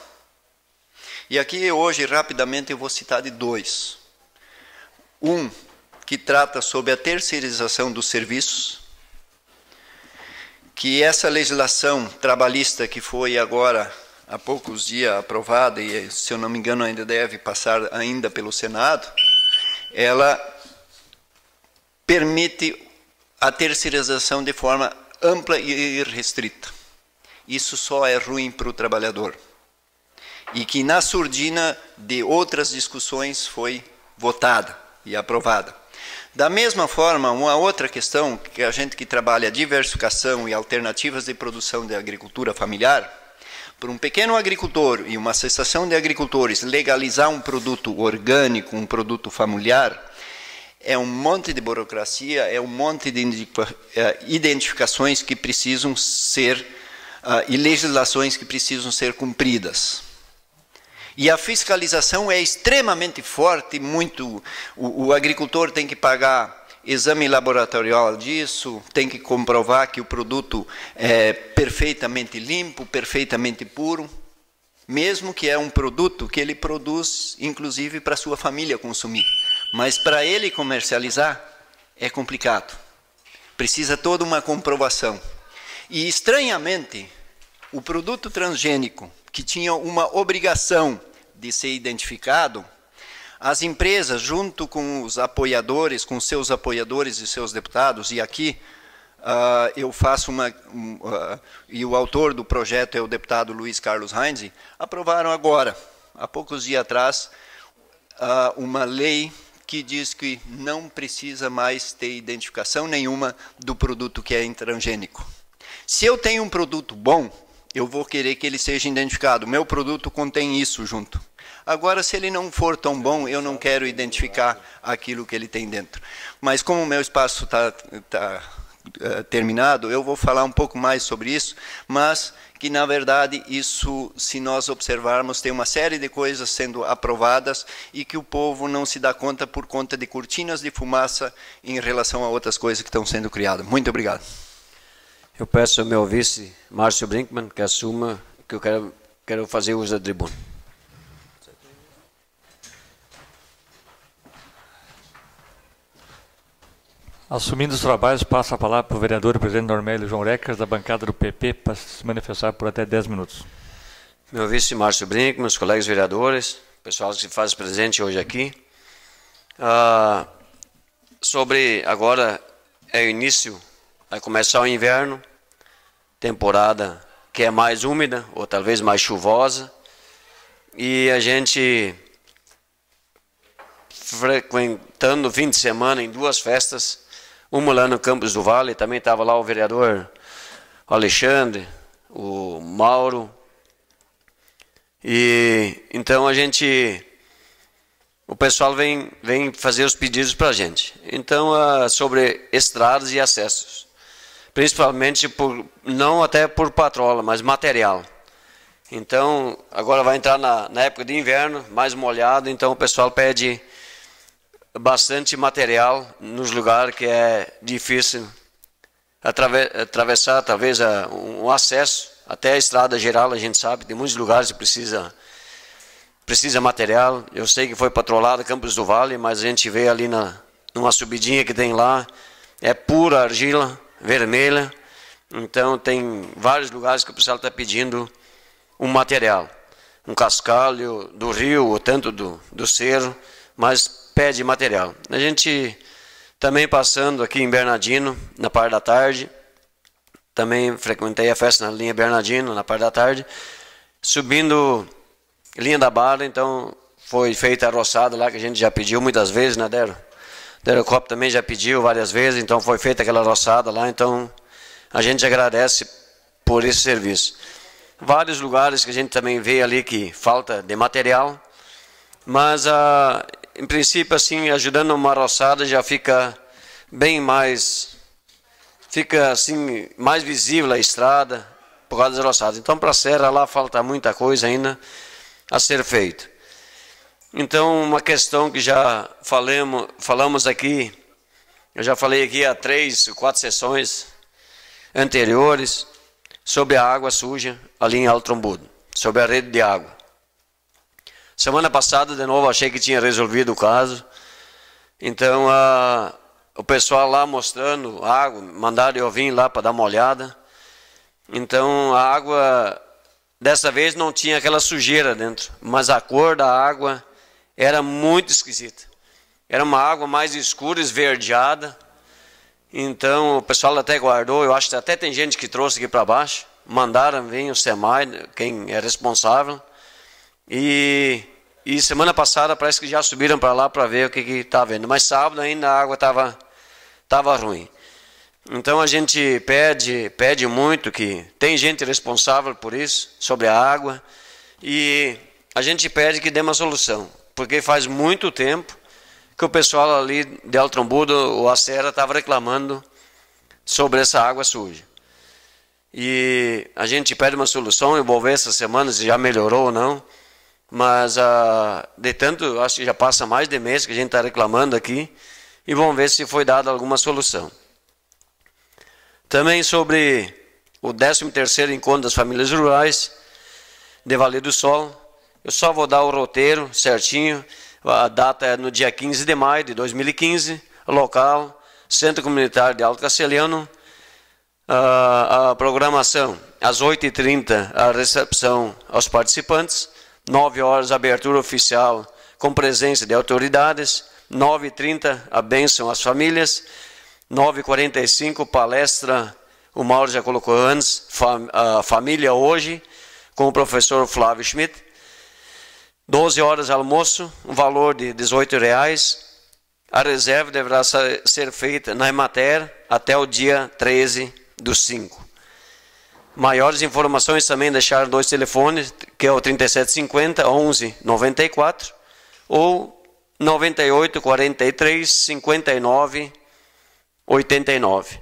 E aqui, hoje, rapidamente, eu vou citar de dois. Um, que trata sobre a terceirização dos serviços, que essa legislação trabalhista que foi agora há poucos dias aprovada, e se eu não me engano ainda deve passar ainda pelo Senado, ela permite a terceirização de forma ampla e restrita. Isso só é ruim para o trabalhador. E que na surdina de outras discussões foi votada e aprovada. Da mesma forma, uma outra questão, que a gente que trabalha diversificação e alternativas de produção de agricultura familiar, para um pequeno agricultor e uma associação de agricultores legalizar um produto orgânico, um produto familiar, é um monte de burocracia, é um monte de identificações que precisam ser, e legislações que precisam ser cumpridas. E a fiscalização é extremamente forte, o agricultor tem que pagar exame laboratorial disso, tem que comprovar que o produto é perfeitamente limpo, perfeitamente puro, mesmo que é um produto que ele produz, inclusive, para a sua família consumir. Mas para ele comercializar, é complicado. Precisa toda uma comprovação. E, estranhamente, o produto transgênico, que tinha uma obrigação de ser identificado, as empresas, junto com os apoiadores, com seus apoiadores e seus deputados, e aqui eu faço e o autor do projeto é o deputado Luiz Carlos Heinze, aprovaram agora, há poucos dias atrás, uma lei que diz que não precisa mais ter identificação nenhuma do produto que é transgênico. Se eu tenho um produto bom, eu vou querer que ele seja identificado. Meu produto contém isso junto. Agora, se ele não for tão bom, eu não quero identificar aquilo que ele tem dentro. Mas como o meu espaço está terminado, eu vou falar um pouco mais sobre isso, mas que, na verdade, isso, se nós observarmos, tem uma série de coisas sendo aprovadas e que o povo não se dá conta por conta de cortinas de fumaça em relação a outras coisas que estão sendo criadas. Muito obrigado. Eu peço ao meu vice, Márcio Brinkmann, que assuma que eu quero fazer uso da tribuna. Assumindo os trabalhos, passo a palavra para o vereador e presidente Normélio João Reckers, da bancada do PP, para se manifestar por até 10 minutos. Meu vice, Márcio Brinkmann, os colegas vereadores, pessoal que se faz presente hoje aqui. Sobre, agora é o início, vai começar o inverno, temporada que é mais úmida, ou talvez mais chuvosa, e a gente frequentando o fim de semana em duas festas, uma lá no Campos do Vale, também estava lá o vereador Alexandre, o Mauro, e então o pessoal vem fazer os pedidos para a gente. Então, sobre estradas e acessos, principalmente não até por patrola, mas material. Então, agora vai entrar na época de inverno, mais molhado, então o pessoal pede bastante material nos lugares que é difícil atravessar, talvez um acesso até a estrada geral. A gente sabe, tem muitos lugares que precisa material. Eu sei que foi patrolado Campos do Vale, mas a gente vê ali numa subidinha que tem lá, é pura argila vermelha, Então, tem vários lugares que o pessoal está pedindo um material. Um cascalho do rio, ou tanto do cerro, mas pede material. A gente também passando aqui em Bernardino, na parte da tarde, também frequentei a festa na linha Bernardino, na parte da tarde, subindo linha da Barra, então foi feita a roçada lá, que a gente já pediu muitas vezes, né, Dero? Dero Cop também já pediu várias vezes, então foi feita aquela roçada lá, então a gente agradece por esse serviço. Vários lugares que a gente também vê ali que falta de material, mas em princípio, assim, ajudando uma roçada já fica bem mais, fica assim, mais visível a estrada por causa das roçadas. Então, para a serra lá falta muita coisa ainda a ser feito. Então, uma questão que já falamos aqui, eu já falei aqui há 3 ou 4 sessões anteriores, sobre a água suja ali em Alto Trombudo, sobre a rede de água. Semana passada, de novo, achei que tinha resolvido o caso. Então, o pessoal lá mostrando água, mandaram eu vir lá para dar uma olhada. Então, a água, dessa vez, não tinha aquela sujeira dentro, mas a cor da água era muito esquisita. Era uma água mais escura, esverdeada. Então, o pessoal até guardou, eu acho que até tem gente que trouxe aqui para baixo, mandaram vir o SEMAI, quem é responsável, e semana passada parece que já subiram para lá para ver o que está vendo, mas sábado ainda a água estava ruim. Então, a gente pede muito, que tem gente responsável por isso, sobre a água, e a gente pede que dê uma solução, porque faz muito tempo que o pessoal ali de Alto Trombudo, ou a Serra, estava reclamando sobre essa água suja. E a gente pede uma solução, eu vou ver essa semana se já melhorou ou não, mas de tanto, acho que já passa mais de mês que a gente está reclamando aqui, e vamos ver se foi dada alguma solução. Também sobre o 13º Encontro das Famílias Rurais de Vale do Sol, eu só vou dar o roteiro certinho. A data é no dia 15 de maio de 2015, local, Centro Comunitário de Alto Castelhano. A programação, às 8h30, a recepção aos participantes, 9 horas, a abertura oficial com presença de autoridades, 9h30, a bênção às famílias, 9h45, palestra, o Mauro já colocou antes, a família hoje, com o professor Flávio Schmidt. 12 horas almoço, um valor de R$18. A reserva deverá ser feita na Emater até o dia 13/5. Maiores informações também deixaram 2 telefones, que é o 3750 1194 ou 98 43 59 89.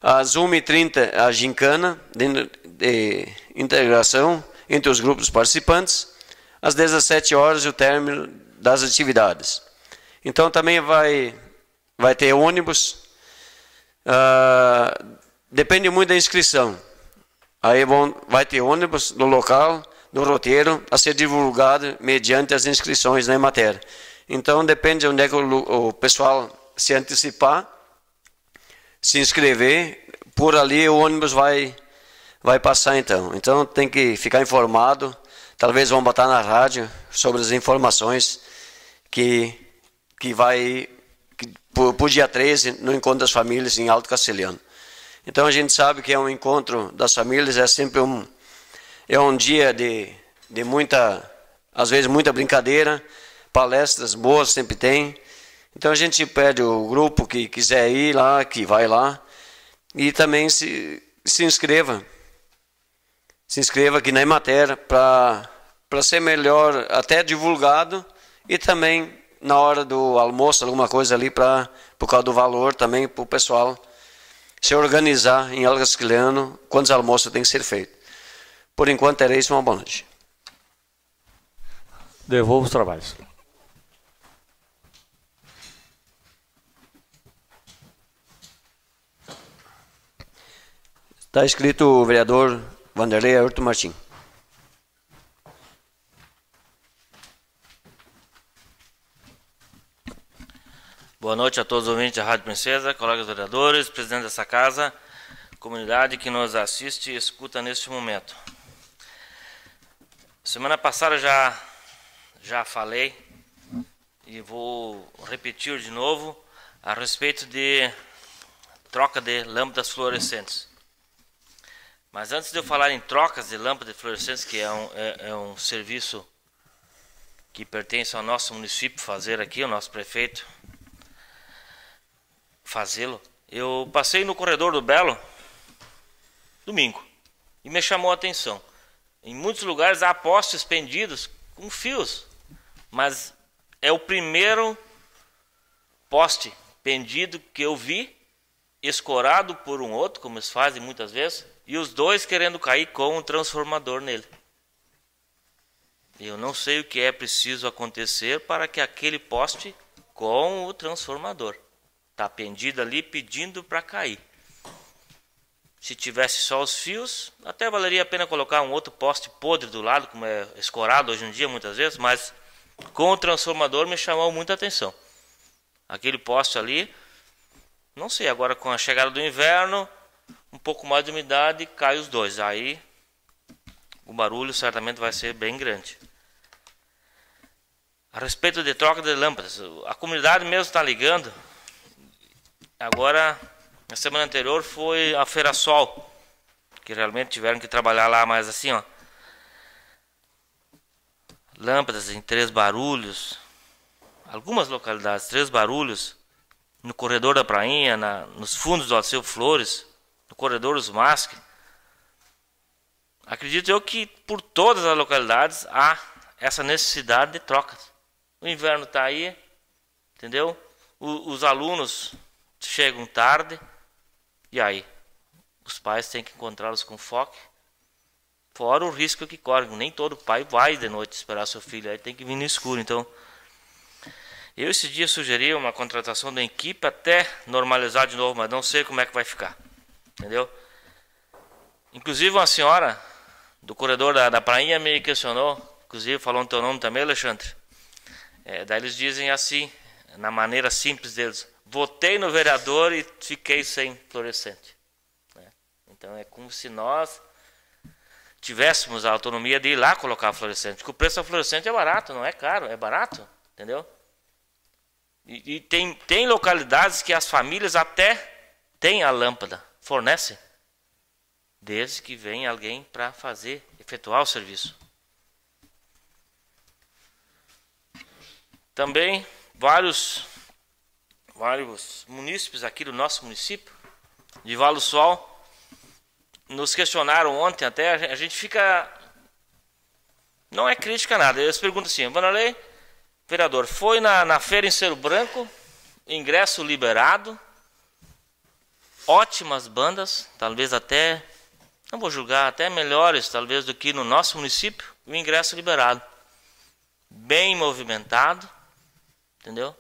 Às 1h30, a gincana de integração entre os grupos participantes. Às 17 horas, o término das atividades. Então, também vai ter ônibus. Depende muito da inscrição. Aí vai ter ônibus no local, no roteiro, a ser divulgado mediante as inscrições na Emater. Então, depende de onde é que o pessoal se antecipar, se inscrever, por ali o ônibus vai passar então. Então, tem que ficar informado. Talvez vão botar na rádio sobre as informações que vai por dia 13 no Encontro das Famílias em Alto Castelhano. Então a gente sabe que é um encontro das famílias, é sempre um dia de muita, às vezes muita brincadeira, palestras boas sempre tem. Então a gente pede o grupo que quiser ir lá, que vai lá, e também se inscreva. Se inscreva aqui na Emater para ser melhor, até divulgado, e também na hora do almoço, alguma coisa ali, por causa do valor também, para o pessoal se organizar em Alto Castelhano, quantos almoços tem que ser feito. Por enquanto era isso, uma boa noite. Devolvo os trabalhos. Está escrito o vereador Vanderlei Ayrton Martins. Boa noite a todos os ouvintes da Rádio Princesa, colegas vereadores, presidente dessa casa. comunidade que nos assiste e escuta neste momento. Semana passada já falei e vou repetir de novo a respeito de troca de lâmpadas fluorescentes. Mas antes de eu falar em trocas de lâmpadas fluorescentes, que é um serviço que pertence ao nosso município fazer aqui, o nosso prefeito fazê-lo, eu passei no corredor do Belo domingo e me chamou a atenção. Em muitos lugares há postes pendidos com fios, mas é o primeiro poste pendido que eu vi, escorado por um outro, como eles fazem muitas vezes, e os dois querendo cair com um transformador nele. Eu não sei o que é preciso acontecer para que aquele poste com o transformador está pendido ali pedindo para cair. Se tivesse só os fios, até valeria a pena colocar um outro poste podre do lado, como é escorado hoje em dia muitas vezes, mas com o transformador me chamou muita atenção. Aquele poste ali, não sei, agora com a chegada do inverno, um pouco mais de umidade, cai os dois. Aí o barulho certamente vai ser bem grande. A respeito de troca de lâmpadas, a comunidade mesmo está ligando. Agora, na semana anterior foi a Feira Sol, que realmente tiveram que trabalhar lá, mas assim, ó, lâmpadas em 3 barulhos, algumas localidades, 3 barulhos, no corredor da Prainha, nos fundos do Alceu Flores, no corredor dos Masque. Acredito eu que por todas as localidades há essa necessidade de trocas. O inverno está aí, entendeu? Os alunos chegam tarde, e aí? Os pais têm que encontrá-los com foco. Fora o risco que corre, nem todo pai vai de noite esperar seu filho, aí tem que vir no escuro. Então, eu esse dia sugeri uma contratação da equipe até normalizar de novo, mas não sei como é que vai ficar, entendeu? Inclusive uma senhora do corredor da Prainha me questionou, inclusive falou no teu nome também, Alexandre. Daí eles dizem assim, na maneira simples deles: votei no vereador e fiquei sem fluorescente. Então é como se nós tivéssemos a autonomia de ir lá colocar fluorescente, porque o preço da fluorescente é barato, não é caro, é barato, entendeu? E tem localidades que as famílias até têm a lâmpada, fornecem, desde que venha alguém para efetuar o serviço. Também vários munícipes aqui do nosso município, de Valo Sol, nos questionaram ontem até, a gente fica... Não é crítica nada, eles perguntam assim: Vanderlei, vereador, foi na feira em Cerro Branco, ingresso liberado, ótimas bandas, talvez até, não vou julgar, até melhores talvez do que no nosso município, o ingresso liberado. Bem movimentado, entendeu?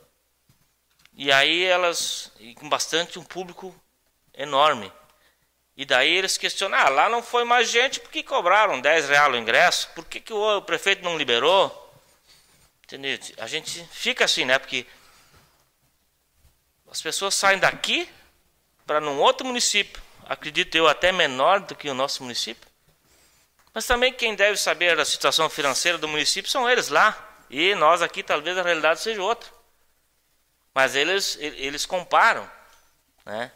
E aí com bastante, um público enorme. E daí eles questionam: lá não foi mais gente, por que cobraram R$10 o ingresso? Por que o prefeito não liberou? Entendeu? A gente fica assim, né? Porque as pessoas saem daqui para num outro município, acredito eu até menor do que o nosso município. Mas também quem deve saber da situação financeira do município são eles lá. E nós aqui talvez a realidade seja outra. Mas eles comparam, né?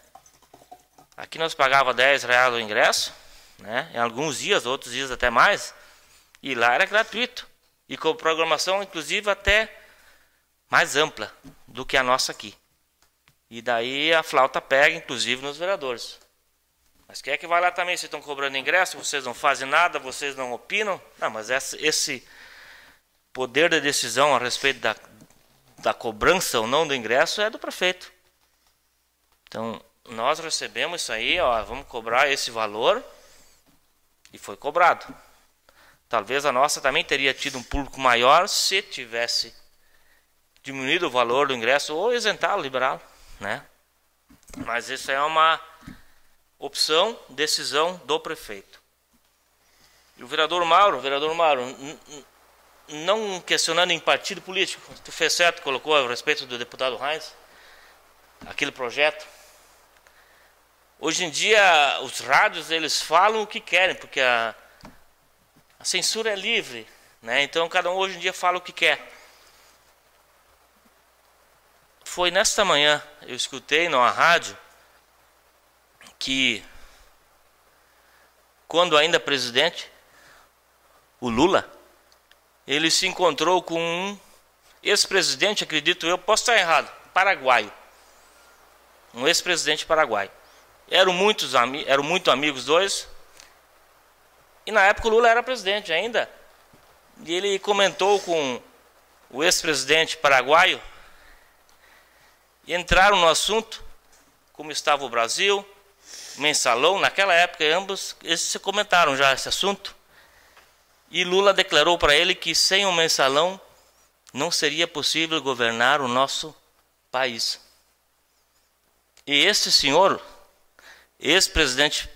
Aqui nós pagava R$10 o ingresso, né? Em alguns dias, outros dias até mais. E lá era gratuito. E com programação, inclusive, até mais ampla do que a nossa aqui. E daí a flauta pega, inclusive, nos vereadores. Mas quem é que vai lá também? Vocês estão cobrando ingresso, vocês não fazem nada, vocês não opinam? Não, mas esse poder de decisão a respeito da cobrança ou não do ingresso é do prefeito. Então, nós recebemos isso aí, ó, vamos cobrar esse valor, e foi cobrado. Talvez a nossa também teria tido um público maior se tivesse diminuído o valor do ingresso ou isentá-lo, liberá-lo, né? Mas isso é uma opção, decisão do prefeito. E o vereador Mauro, não questionando em partido político, tu fez certo, colocou a respeito do deputado Heinz, aquele projeto. Hoje em dia, os rádios, eles falam o que querem, porque a censura é livre, né? Então, cada um hoje em dia fala o que quer. Foi nesta manhã, eu escutei numa rádio, que quando ainda presidente, o Lula, ele se encontrou com um ex-presidente, acredito eu, posso estar errado, paraguaio. Um ex-presidente paraguaio. Eram muito amigos dois. E na época o Lula era presidente ainda. E ele comentou com o ex-presidente paraguaio. E entraram no assunto, como estava o Brasil, mensalão. Naquela época, ambos eles se comentaram já esse assunto. E Lula declarou para ele que sem o mensalão não seria possível governar o nosso país. E esse senhor, ex-presidente,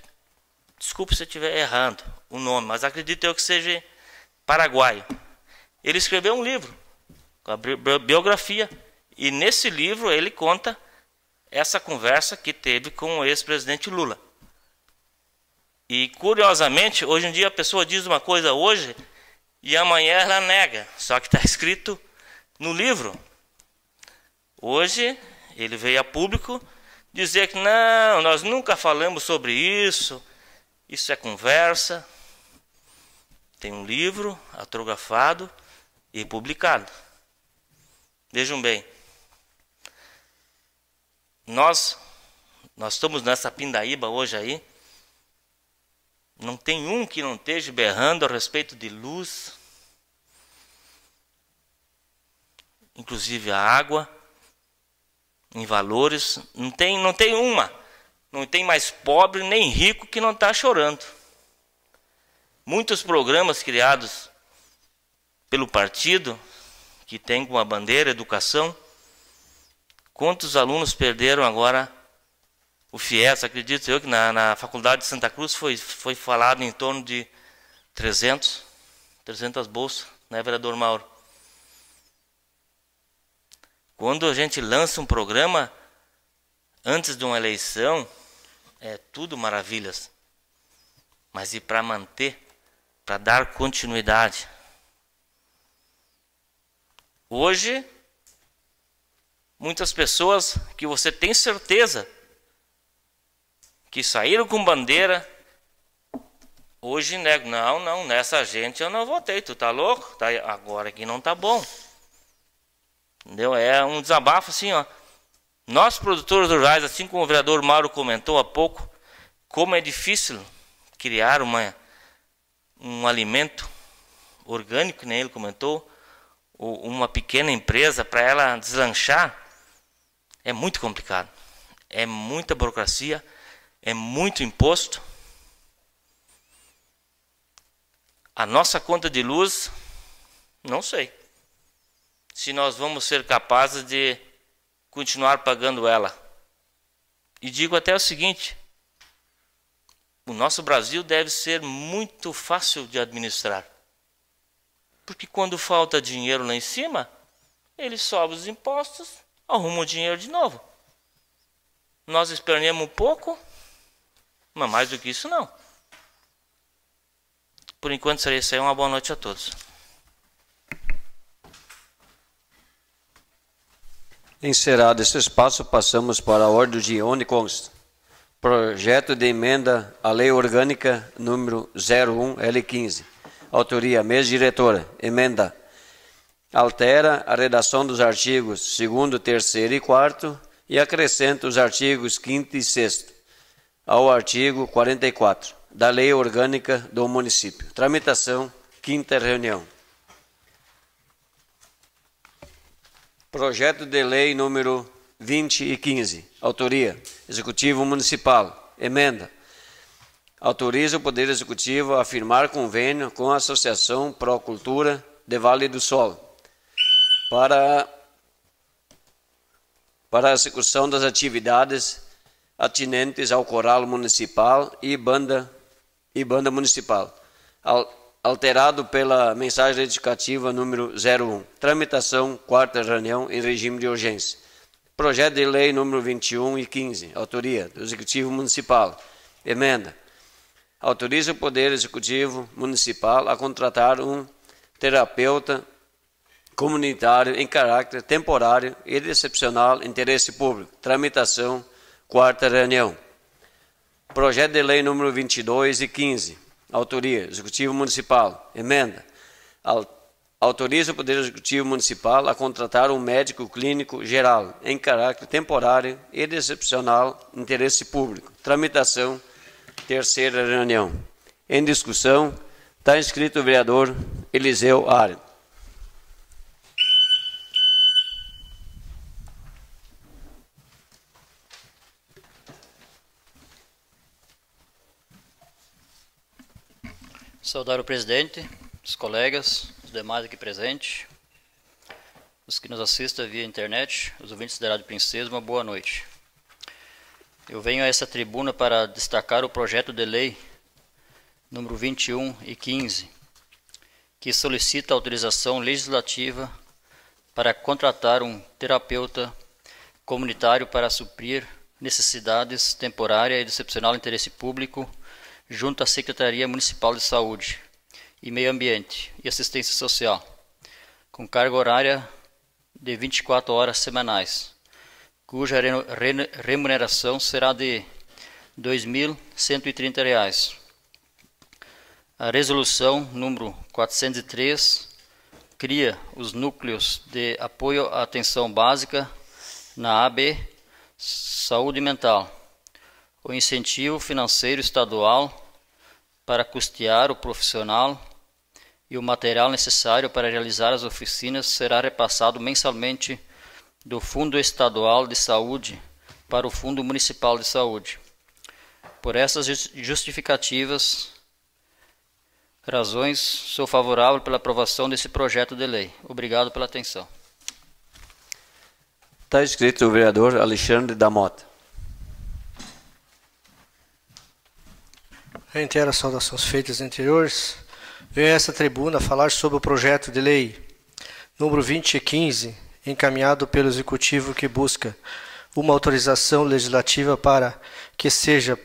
desculpe se eu estiver errando o nome, mas acredito eu que seja paraguaio. Ele escreveu um livro, com a biografia, e nesse livro ele conta essa conversa que teve com o ex-presidente Lula. E curiosamente, hoje em dia a pessoa diz uma coisa hoje e amanhã ela nega, só que está escrito no livro. Hoje ele veio a público dizer que não, nós nunca falamos sobre isso, isso é conversa. Tem um livro autografado e publicado. Vejam bem, nós estamos nessa pindaíba hoje aí, não tem um que não esteja berrando a respeito de luz, inclusive a água, em valores, não tem mais pobre nem rico que não está chorando. Muitos programas criados pelo partido, que tem como bandeira educação, quantos alunos perderam agora o FIES? Acredito eu que na Faculdade de Santa Cruz foi falado em torno de 300 bolsas, né, vereador Mauro? Quando a gente lança um programa antes de uma eleição, é tudo maravilhas. Mas e para manter, para dar continuidade? Hoje, muitas pessoas que você tem certeza que saíram com bandeira, hoje negam. Não, nessa gente eu não votei, tu tá louco? Tá, agora aqui não tá bom. Entendeu? É um desabafo assim, ó. Nós, produtores rurais, assim como o vereador Mauro comentou há pouco, como é difícil criar um alimento orgânico, nem ele comentou, ou uma pequena empresa para ela deslanchar, é muito complicado. É muita burocracia, é muito imposto. A nossa conta de luz, não sei se nós vamos ser capazes de continuar pagando ela. E digo até o seguinte, o nosso Brasil deve ser muito fácil de administrar. Porque quando falta dinheiro lá em cima, eles sobem os impostos, arrumam o dinheiro de novo. Nós esperneamos um pouco, mas mais do que isso não. Por enquanto seria isso aí. Uma boa noite a todos. Encerrado esse espaço, passamos para a ordem do dia, onde consta projeto de emenda à Lei Orgânica número 01L15. Autoria, mesa diretora. Emenda. Altera a redação dos artigos 2º, 3º e 4º e acrescenta os artigos 5º e 6º ao artigo 44 da Lei Orgânica do Município. Tramitação, 5ª reunião. Projeto de Lei número 20 e 15. Autoria, Executivo Municipal. Emenda. Autoriza o Poder Executivo a firmar convênio com a Associação Procultura de Vale do Sol para a execução das atividades atinentes ao coral municipal e banda municipal, alterado pela mensagem educativa número 01. Tramitação, 4ª reunião em regime de urgência. Projeto de lei número 21 e 15, autoria do Executivo Municipal. Emenda. Autoriza o Poder Executivo Municipal a contratar um terapeuta comunitário em caráter temporário e de excepcional interesse público. Tramitação, quarta reunião. Projeto de lei número 22 e 15, autoria, Executivo Municipal. Emenda. Autoriza o Poder Executivo Municipal a contratar um médico clínico geral em caráter temporário e de excepcional interesse público. Tramitação, terceira reunião. Em discussão, está inscrito o vereador Eliseu Ari. Saudar o presidente, os colegas, os demais aqui presentes, os que nos assistem via internet, os ouvintes da Rádio Princesa, uma boa noite. Eu venho a essa tribuna para destacar o projeto de lei número 21 e 15, que solicita autorização legislativa para contratar um terapeuta comunitário para suprir necessidades temporárias e de excepcional interesse público junto à Secretaria Municipal de Saúde e Meio Ambiente e Assistência Social, com carga horária de 24 horas semanais, cuja remuneração será de R$ 2.130. A resolução número 403 cria os núcleos de apoio à atenção básica na AB Saúde Mental, o incentivo financeiro estadual para custear o profissional e o material necessário para realizar as oficinas será repassado mensalmente do Fundo Estadual de Saúde para o Fundo Municipal de Saúde. Por essas justificativas razões, sou favorável pela aprovação desse projeto de lei. Obrigado pela atenção. Está inscrito o vereador Alexandre da Mota. Reitero as saudações feitas anteriores. Venho a essa tribuna falar sobre o projeto de lei número 2015, encaminhado pelo Executivo, que busca uma autorização legislativa para que seja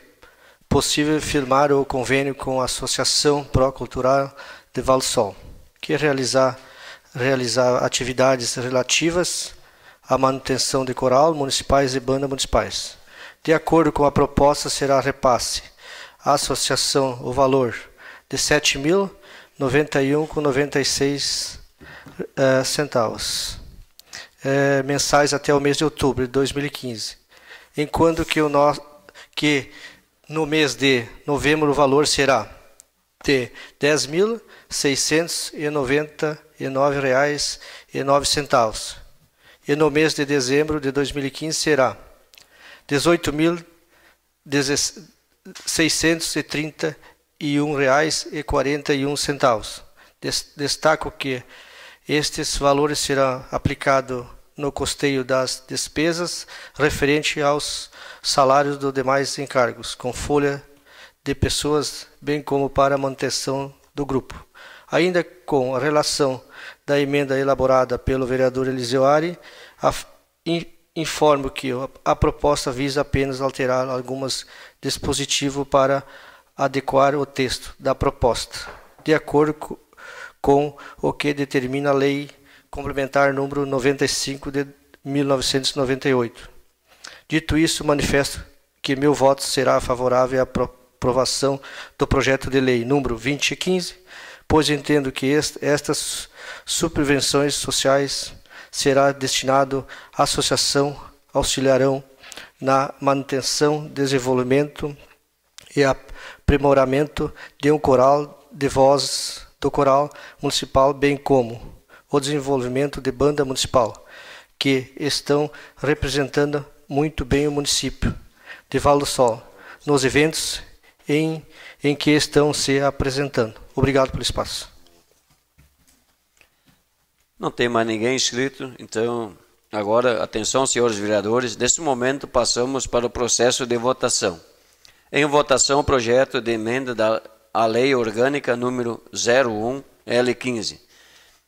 possível firmar o convênio com a Associação Procultural de Val Sol, que realizar atividades relativas à manutenção de coral municipais e bandas municipais. De acordo com a proposta, será repasse à associação o valor de R$ 7.091,96 centavos mensais até o mês de outubro de 2015, enquanto que no mês de novembro o valor será de R$ 10.699,09 e no mês de dezembro de 2015 será R$ 18.631,41. Destaco que estes valores serão aplicados no custeio das despesas referente aos salários dos demais encargos, com folha de pessoas, bem como para a manutenção do grupo. Ainda com a relação da emenda elaborada pelo vereador Eliseu Ari, informo que a proposta visa apenas alterar alguns dispositivos para adequar o texto da proposta, de acordo com o que determina a Lei Complementar número 95 de 1998. Dito isso, manifesto que meu voto será favorável à aprovação do projeto de lei número 2015, pois entendo que estas subvenções sociais será destinado à associação, auxiliarão na manutenção, desenvolvimento e aprimoramento de um coral de voz do coral municipal, bem como o desenvolvimento de banda municipal, que estão representando muito bem o município de Val do Sol, nos eventos em que estão se apresentando. Obrigado pelo espaço. Não tem mais ninguém inscrito, então, agora, atenção, senhores vereadores, nesse momento passamos para o processo de votação. Em votação, o projeto de emenda à Lei Orgânica número 01-L15.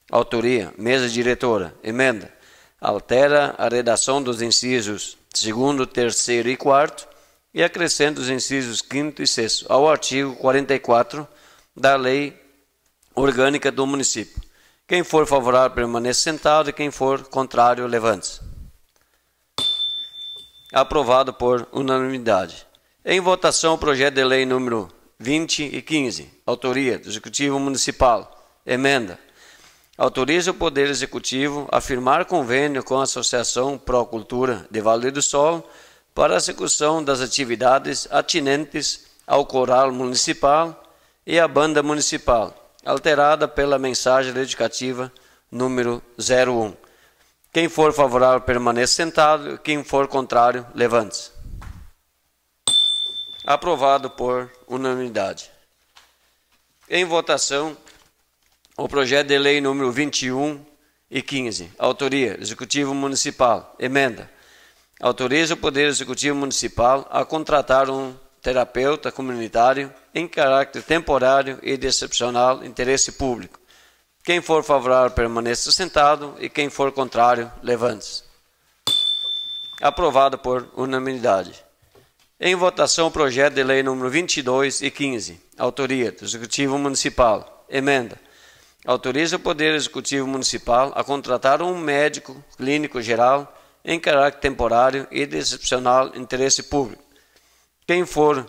Autoria, mesa diretora. Emenda. altera a redação dos incisos 2º, 3º e 4º e acrescenta os incisos 5º e 6º ao artigo 44 da Lei Orgânica do Município. Quem for favorável, permaneça sentado, e quem for contrário, levante-se. Aprovado por unanimidade. Em votação, o projeto de lei número 20 e 15, autoria do Executivo Municipal. Emenda. Autoriza o Poder Executivo a firmar convênio com a Associação Procultura de Vale do Sol para a execução das atividades atinentes ao Coral Municipal e à Banda Municipal, alterada pela mensagem dedicativa número 01. Quem for favorável, permaneça sentado. Quem for contrário, levante-se. Aprovado por unanimidade. Em votação, o projeto de lei número 21 e 15. Autoria, Executivo Municipal. Emenda. Autoriza o Poder Executivo Municipal a contratar um terapeuta comunitário em caráter temporário e de excepcional interesse público. Quem for favorável, permaneça sentado, e quem for contrário, levante-se. Aprovado por unanimidade. Em votação, o projeto de lei número 22 e 15. Autoria do Executivo Municipal. Emenda. Autoriza o Poder Executivo Municipal a contratar um médico clínico geral em caráter temporário e de excepcional interesse público. Quem for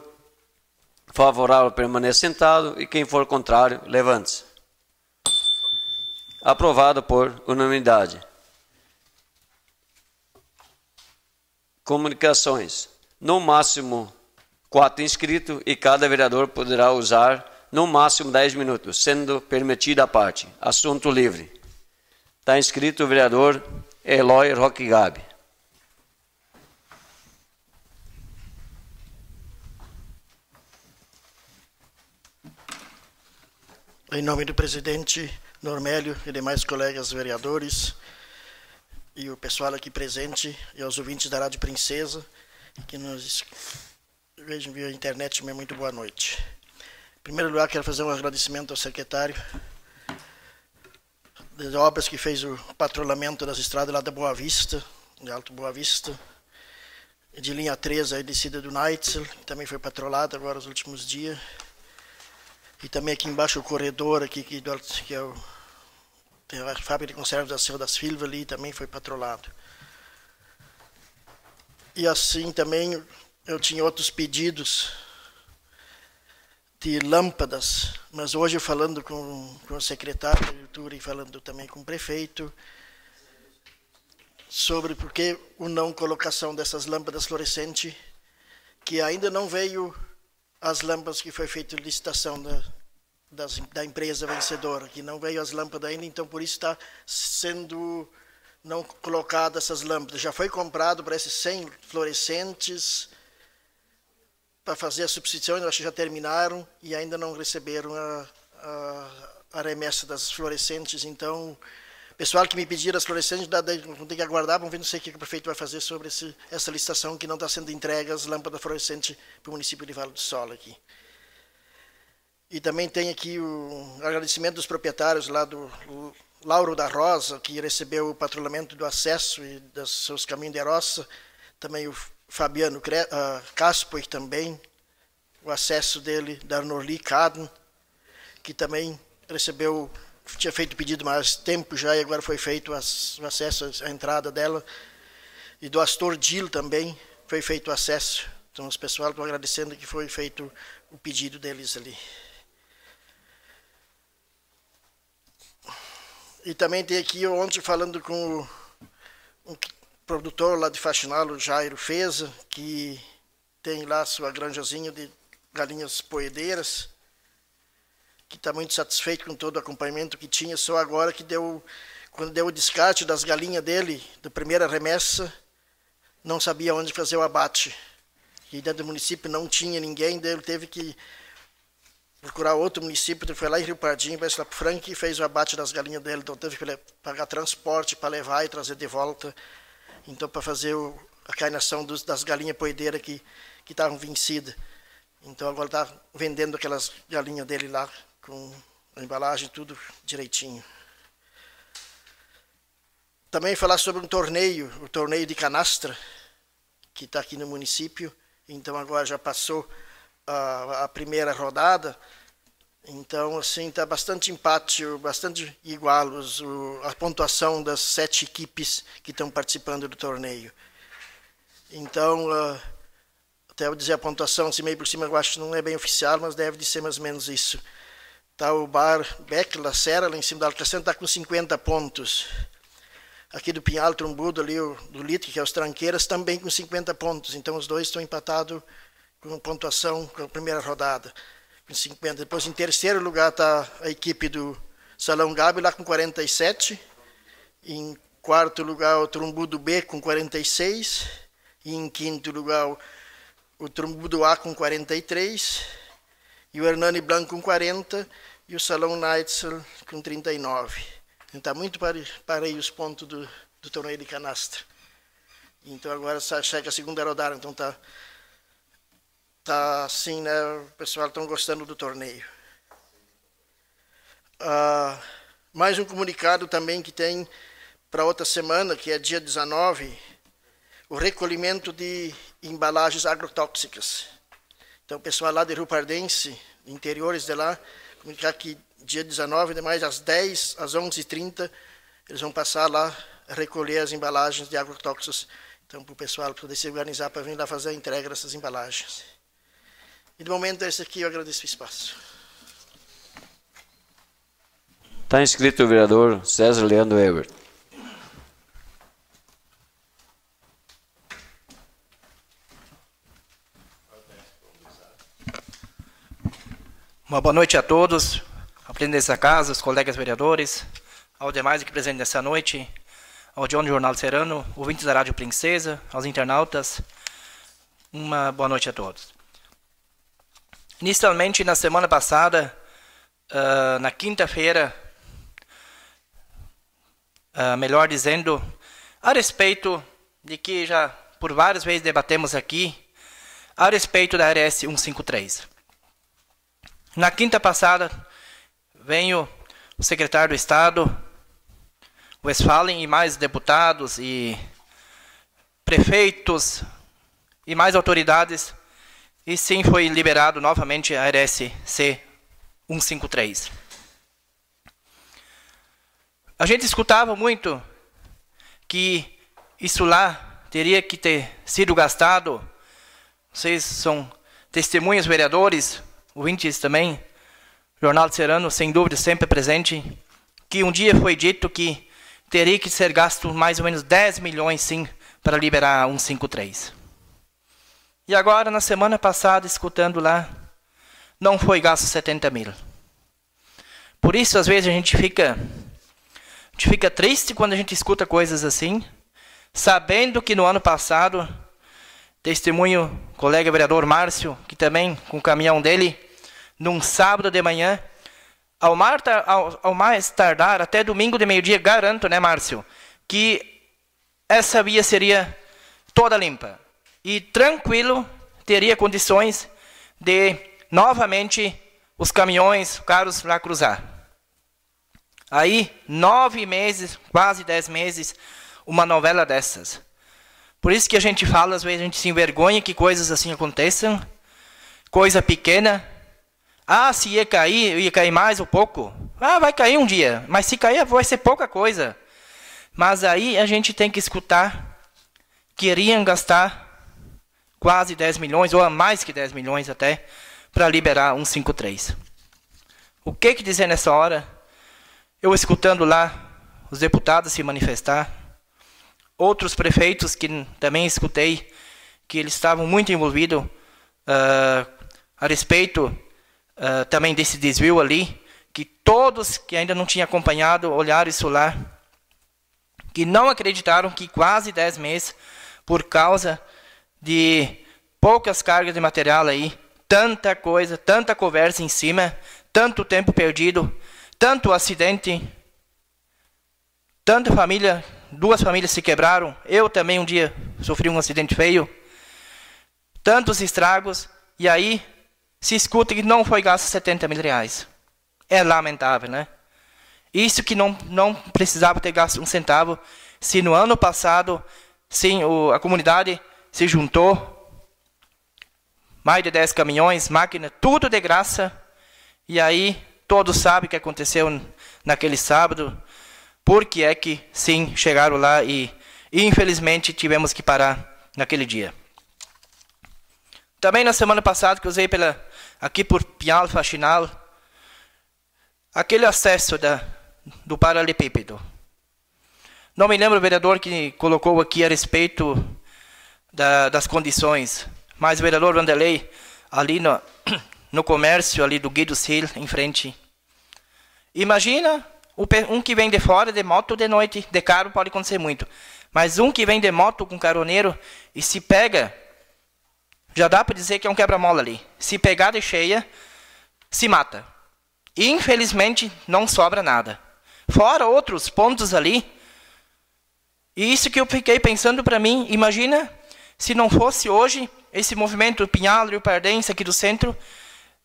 favorável, permaneça sentado, e quem for contrário, levante-se. Aprovado por unanimidade. Comunicações. No máximo 4 inscritos, e cada vereador poderá usar no máximo 10 minutos, sendo permitida a parte. Assunto livre. Está inscrito o vereador Eloy Roque Gabi. Em nome do presidente Normélio e demais colegas vereadores e o pessoal aqui presente e aos ouvintes da Rádio Princesa que nos vejam via internet, muito boa noite. Em primeiro lugar, quero fazer um agradecimento ao secretário de obras que fez o patrulhamento das estradas lá da Boa Vista, de Alto Boa Vista, e de linha 3, aí descida do Neitzel, que também foi patrulhada agora nos últimos dias. E também aqui embaixo o corredor, aqui, que é tem a fábrica de conservas da Serra das Filvas ali, também foi patrulhado. E assim também eu tinha outros pedidos de lâmpadas, mas hoje falando com o secretário da Agricultura e falando também com o prefeito, sobre por que a não colocação dessas lâmpadas fluorescentes, que ainda não veio as lâmpadas que foi feita a licitação da empresa vencedora, que não veio as lâmpadas ainda, então por isso está sendo não colocadas essas lâmpadas. Já foi comprado para esses 100 fluorescentes para fazer a substituição, eu acho que já terminaram e ainda não receberam a remessa das fluorescentes. Então, pessoal que me pediram as fluorescentes, vão ter que aguardar, vamos ver, não sei o que o prefeito vai fazer sobre essa licitação que não está sendo entregue as lâmpadas fluorescentes para o município de Vale do Sol aqui. E também tem aqui o agradecimento dos proprietários lá do Lauro da Rosa, que recebeu o patrulhamento do acesso e dos seus caminhos de roça, também o Fabiano Caspo, e também o acesso dele, da Norli Caden, que também recebeu, tinha feito pedido mais tempo já, e agora foi feito o acesso à entrada dela, e do Astor Dil também foi feito o acesso. Então os pessoal estão agradecendo que foi feito o pedido deles ali. E também tem aqui, ontem, falando com o produtor lá de Faxinal, o Jairo Feza, que tem lá sua granjazinha de galinhas poedeiras, que está muito satisfeito com todo o acompanhamento que tinha, só agora que quando deu o descarte das galinhas dele, da primeira remessa, não sabia onde fazer o abate. E dentro do município não tinha ninguém, daí ele teve que procurar outro município, ele foi lá em Rio Pardinho, vai lá para o Frank e fez o abate das galinhas dele, então teve que pagar transporte para levar e trazer de volta, então para fazer a carnação das galinhas poedeiras que estavam vencidas. Então agora está vendendo aquelas galinhas dele lá, com a embalagem tudo direitinho. Também falar sobre um torneio, o torneio de canastra, que está aqui no município. Então agora já passou a primeira rodada. Então assim está bastante empate, bastante igual a pontuação das 7 equipes que estão participando do torneio. Então até eu dizer a pontuação, assim, meio por cima, eu acho que não é bem oficial, mas deve de ser mais ou menos isso. Tá o Bar Beck, La Serra, lá em cima da Alcacena, está com 50 pontos. Aqui do Pinhal, Trombudo, ali do Litre, que é os Tranqueiras, também com 50 pontos. Então os dois estão empatados com pontuação com a primeira rodada, com 50. Depois em terceiro lugar está a equipe do Salão Gabi, lá com 47. Em quarto lugar o Trombudo B com 46. E em quinto lugar o Trombudo A com 43. E o Hernani Blanco com 40. E o Salão Neitzel com 39. Está muito parei os pontos do torneio de canastra. Então agora chega a segunda rodada, então tá assim, né? O pessoal está gostando do torneio. Mais um comunicado também que tem para outra semana, que é dia 19, o recolhimento de embalagens agrotóxicas. Então o pessoal lá de Rio Pardense, interiores de lá, comunicar que dia 19 de maio, às 10, às 11h30, eles vão passar lá a recolher as embalagens de agrotóxicos. Então, para o pessoal poder se organizar para vir lá fazer a entrega dessas embalagens. E, de momento, esse aqui eu agradeço o espaço. Está inscrito o vereador César Leandro Ebert. Uma boa noite a todos, ao presidente dessa casa, os colegas vereadores, aos demais aqui presentes nessa noite, ao John do Jornal Serrano, ouvintes da Rádio Princesa, aos internautas, uma boa noite a todos. Inicialmente, na semana passada, na quinta-feira, melhor dizendo, a respeito de que já por várias vezes debatemos aqui, a respeito da RS 153. Na quinta passada, veio o secretário do Estado, Westphalen, e mais deputados e prefeitos e mais autoridades, e sim foi liberado novamente a RSC 153. A gente escutava muito que isso lá teria que ter sido gastado. Vocês são testemunhas, vereadores, ouvintes também, Jornal Serrano, sem dúvida, sempre presente, que um dia foi dito que teria que ser gasto mais ou menos 10 milhões, sim, para liberar a 153. E agora, na semana passada, escutando lá, não foi gasto 70 mil. Por isso, às vezes, a gente fica triste quando a gente escuta coisas assim, sabendo que no ano passado, testemunho o colega vereador Márcio, que também, com o caminhão dele, num sábado de manhã, ao mais tardar, até domingo de meio-dia, garanto, né, Márcio, que essa via seria toda limpa. E tranquilo, teria condições de, novamente, os caminhões, carros lá cruzar. Aí, 9 meses, quase 10 meses, uma novela dessas. Por isso que a gente fala, às vezes a gente se envergonha que coisas assim aconteçam, coisa pequena. Se ia cair mais um pouco. Vai cair um dia, mas se cair vai ser pouca coisa. Mas aí a gente tem que escutar que iriam gastar quase 10 milhões, ou mais que 10 milhões até, para liberar 153. O que dizer nessa hora? Eu escutando lá os deputados se manifestar, outros prefeitos que também escutei, que eles estavam muito envolvidos a respeito também desse desvio ali, que todos que ainda não tinham acompanhado olharam isso lá, que não acreditaram que quase 10 meses, por causa de poucas cargas de material aí, tanta coisa, tanta conversa em cima, tanto tempo perdido, tanto acidente, tanta família, 2 famílias se quebraram, eu também um dia sofri um acidente feio, tantos estragos, e aí se escuta que não foi gasto 70 mil reais. É lamentável, né? Isso que não precisava ter gasto um centavo, se no ano passado, sim, a comunidade se juntou, mais de 10 caminhões, máquina, tudo de graça, e aí todos sabem o que aconteceu naquele sábado, porque é que, sim, chegaram lá e infelizmente tivemos que parar naquele dia. Também na semana passada, que eu usei aqui por Pinhal Faxinal, aquele acesso do paralelepípedo. Não me lembro o vereador que colocou aqui a respeito das condições, mas o vereador Vanderlei, ali no comércio ali do Guido Sil, em frente. Imagina um que vem de fora, de moto de noite, de carro pode acontecer muito. Mas um que vem de moto com caroneiro e se pega, já dá para dizer que é um quebra-mola ali. Se pegar de cheia, se mata. E, infelizmente, não sobra nada. Fora outros pontos ali. E isso que eu fiquei pensando para mim, imagina se não fosse hoje esse movimento Pinhal e o Pardense aqui do centro,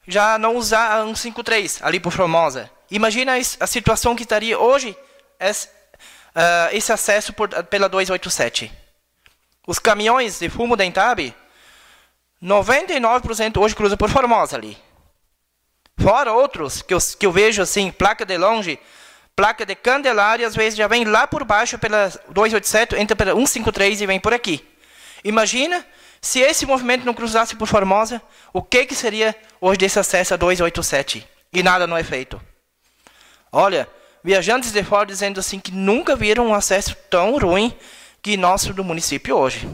já não usar a 153 ali por Formosa. Imagina a situação que estaria hoje esse acesso pela 287. Os caminhões de fumo da Entab, 99% hoje cruza por Formosa ali. Fora outros que eu vejo assim, placa de longe, placa de Candelária, às vezes já vem lá por baixo pela 287, entra pela 153 e vem por aqui. Imagina se esse movimento não cruzasse por Formosa, o que seria hoje desse acesso a 287? E nada não é feito. Olha, viajantes de fora dizendo assim que nunca viram um acesso tão ruim que nosso do município hoje.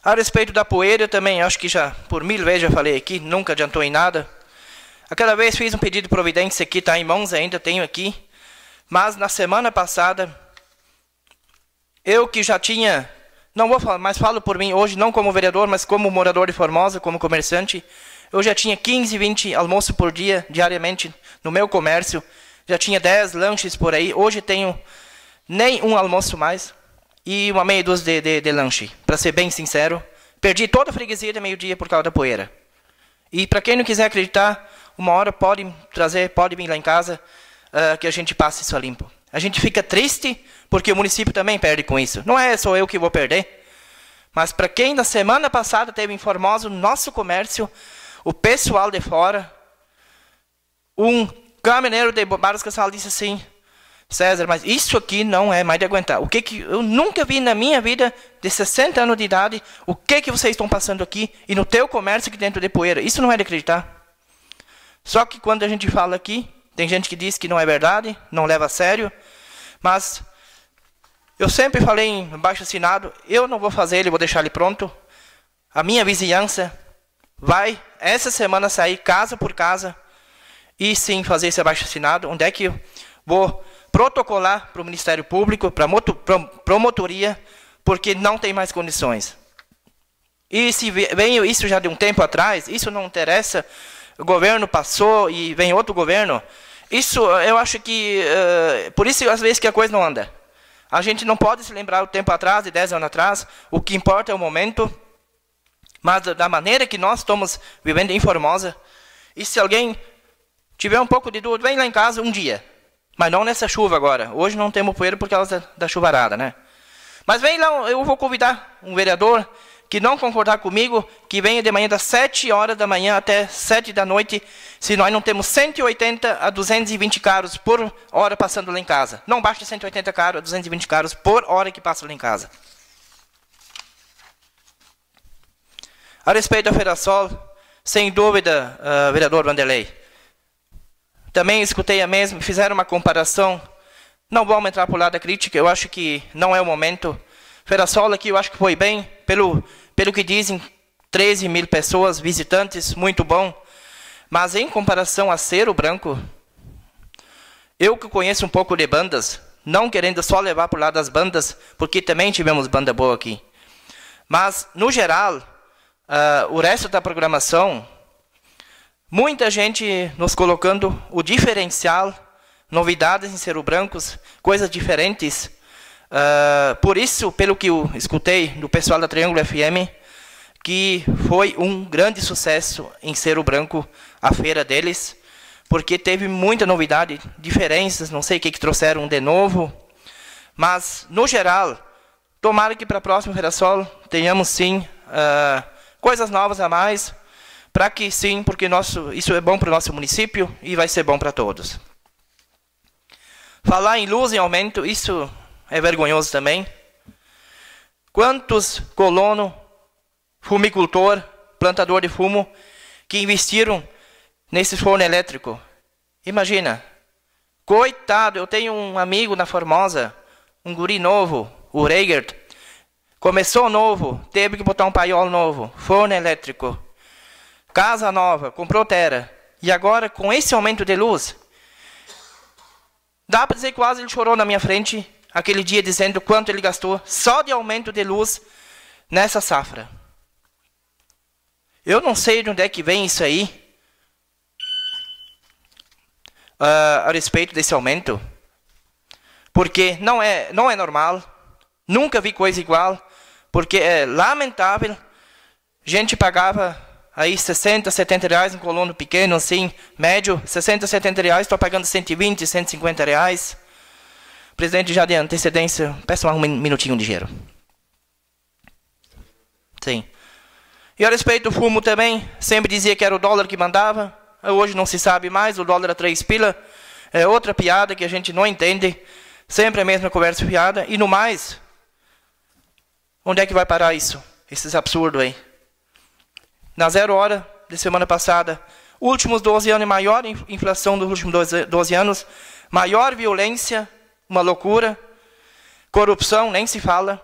A respeito da poeira, eu também acho que já, por 1000 vezes já falei aqui, nunca adiantou em nada. Aquela vez fiz um pedido de providência aqui, está em mãos ainda, tenho aqui. Mas na semana passada, eu que já tinha, não vou falar, mas falo por mim hoje, não como vereador, mas como morador de Formosa, como comerciante, eu já tinha 15, 20 almoços por dia, diariamente, no meu comércio. Já tinha 10 lanches por aí. Hoje tenho nem um almoço mais e uma meia dúzia de lanche. Para ser bem sincero, perdi toda a freguesia de meio-dia por causa da poeira. E para quem não quiser acreditar, uma hora pode vir lá em casa, que a gente passe isso a limpo. A gente fica triste porque o município também perde com isso. Não é só eu que vou perder. Mas para quem na semana passada teve em Formosa o nosso comércio, o pessoal de fora, um caminhoneiro de Barros Cassal disse assim, César, mas isso aqui não é mais de aguentar. O que eu nunca vi na minha vida, de 60 anos de idade, o que vocês estão passando aqui e no teu comércio aqui dentro de Poeira. Isso não é de acreditar. Só que quando a gente fala aqui, tem gente que diz que não é verdade, não leva a sério, mas eu sempre falei em abaixo-assinado, eu não vou fazer ele, vou deixar ele pronto. A minha vizinhança vai, essa semana, sair casa por casa e sim fazer esse abaixo-assinado, onde é que eu vou protocolar para o Ministério Público, para a promotoria, porque não tem mais condições. E se veio isso já de um tempo atrás, isso não interessa, o governo passou e vem outro governo, isso eu acho que, por isso às vezes que a coisa não anda. A gente não pode se lembrar o tempo atrás, de 10 anos atrás, o que importa é o momento, mas da maneira que nós estamos vivendo em Formosa, e se alguém tiver um pouco de dúvida, vem lá em casa um dia, mas não nessa chuva agora. Hoje não temos poeira por causa da chuvarada, né? Mas vem lá, eu vou convidar um vereador que não concordar comigo, que venha de manhã das 7 horas da manhã até 7 da noite, se nós não temos 180 a 220 carros por hora passando lá em casa. Não basta 180 carros a 220 carros por hora que passam lá em casa. A respeito da Ferasol, sem dúvida, vereador Vanderlei, também escutei a mesma, fizeram uma comparação, não vamos entrar para o lado da crítica, eu acho que não é o momento. Ferasol aqui eu acho que foi bem, pelo que dizem, 13 mil pessoas, visitantes, muito bom. Mas em comparação a Cerro Branco, eu que conheço um pouco de bandas, não querendo só levar para o lado das bandas, porque também tivemos banda boa aqui. Mas, no geral, o resto da programação, muita gente nos colocando o diferencial, novidades em Cerro Brancos, coisas diferentes. Por isso, pelo que eu escutei do pessoal da Triângulo FM, que foi um grande sucesso em Cerro Branco, a feira deles, porque teve muita novidade, diferenças, não sei o que trouxeram de novo. Mas, no geral, tomara que para a próxima Federasol tenhamos, sim, coisas novas a mais, para que, sim, porque isso é bom para o nosso município e vai ser bom para todos. Falar em luz em aumento, isso é vergonhoso também. Quantos colonos, fumicultor, plantador de fumo, que investiram nesse forno elétrico? Imagina. Coitado, eu tenho um amigo na Formosa, um guri novo, o Reigert. Começou novo, teve que botar um paiol novo, forno elétrico, casa nova, comprou terra. E agora, com esse aumento de luz, dá para dizer que quase ele chorou na minha frente, aquele dia dizendo quanto ele gastou só de aumento de luz nessa safra. Eu não sei de onde é que vem isso aí, a respeito desse aumento, porque não é normal, nunca vi coisa igual, porque é lamentável. A gente pagava aí 60, 70 reais um colono pequeno, assim, médio, 60, 70 reais, estou pagando 120, 150 reais. Presidente, já de antecedência, peço um minutinho de dinheiro. Sim. E a respeito do fumo também, sempre dizia que era o dólar que mandava, hoje não se sabe mais, o dólar a 3 pila, é outra piada que a gente não entende, sempre a mesma conversa fiada, e no mais, onde é que vai parar isso? Esses absurdos aí. Na 0 hora de semana passada, últimos 12 anos, maior inflação dos últimos 12 anos, maior violência, uma loucura, corrupção, nem se fala,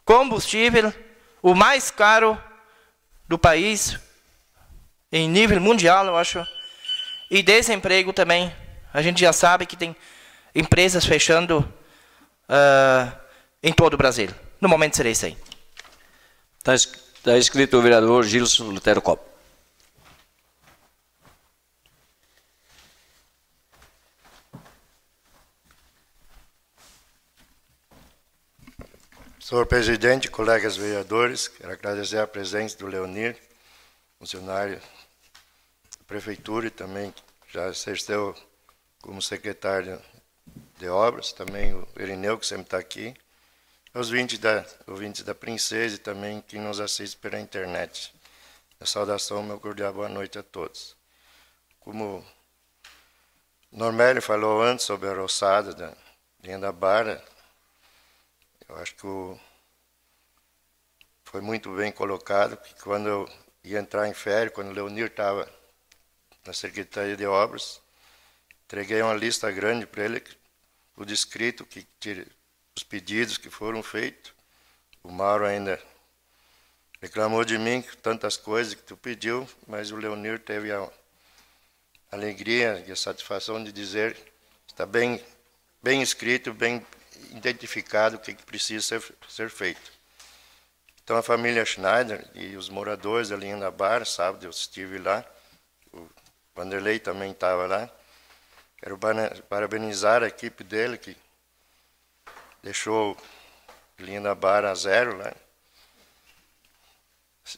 combustível, o mais caro do país, em nível mundial, eu acho, e desemprego também. A gente já sabe que tem empresas fechando em todo o Brasil. No momento será isso aí. Está escrito o vereador Gilson Lutero Copo. Senhor presidente, colegas vereadores, quero agradecer a presença do Leonir, funcionário da prefeitura e também já exerceu como secretário de obras, também o Irineu, que sempre está aqui, aos ouvintes da Princesa e também quem nos assiste pela internet. A saudação, meu cordial boa noite a todos. Como Normélio falou antes sobre a roçada da linha da Barra, eu acho que foi muito bem colocado, que quando eu ia entrar em férias, quando o Leonir estava na Secretaria de Obras, entreguei uma lista grande para ele, o descrito, os pedidos que foram feitos. O Mauro ainda reclamou de mim, tantas coisas que tu pediu, mas o Leonir teve a alegria e a satisfação de dizer que está bem escrito, bem identificado o que precisa ser feito. Então a família Schneider e os moradores da linha da Barra, sábado eu estive lá, o Vanderlei também estava lá. Quero parabenizar a equipe dele que deixou a linha da Barra a 0 lá,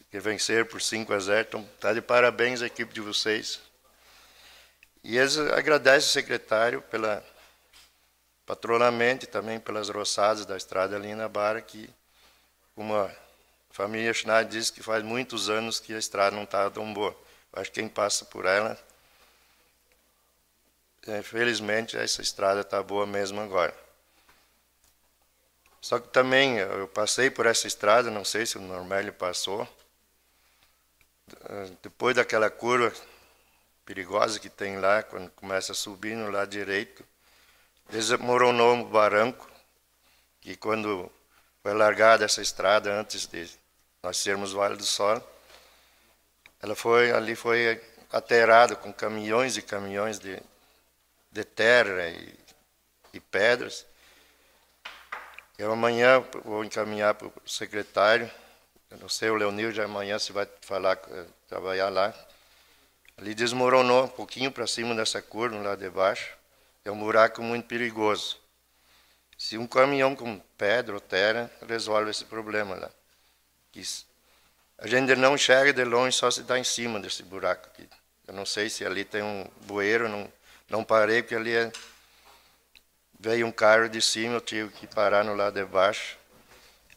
que vencer por 5-0, então está de parabéns a equipe de vocês. E eles agradecem o secretário pela patrulhamento e também pelas roçadas da estrada ali na Barra, que uma família Schneider diz que faz muitos anos que a estrada não está tão boa. Eu acho que quem passa por ela, felizmente, essa estrada está boa mesmo agora. Só que também eu passei por essa estrada, não sei se o Normélio passou, depois daquela curva perigosa que tem lá, quando começa a subir no lado direito, desmoronou um barranco, e quando foi largada essa estrada, antes de nós sermos Vale do Sol, ali foi aterrado com caminhões e caminhões de terra e pedras. Eu amanhã vou encaminhar para o secretário, eu não sei, o Leonir já amanhã se vai trabalhar lá. Ali desmoronou um pouquinho para cima dessa curva, lá de baixo. É um buraco muito perigoso. Se um caminhão com pedra ou terra resolve esse problema lá. A gente não enxerga de longe, só se dá em cima desse buraco aqui. Eu não sei se ali tem um bueiro, não parei, porque ali é veio um carro de cima, eu tive que parar no lado de baixo.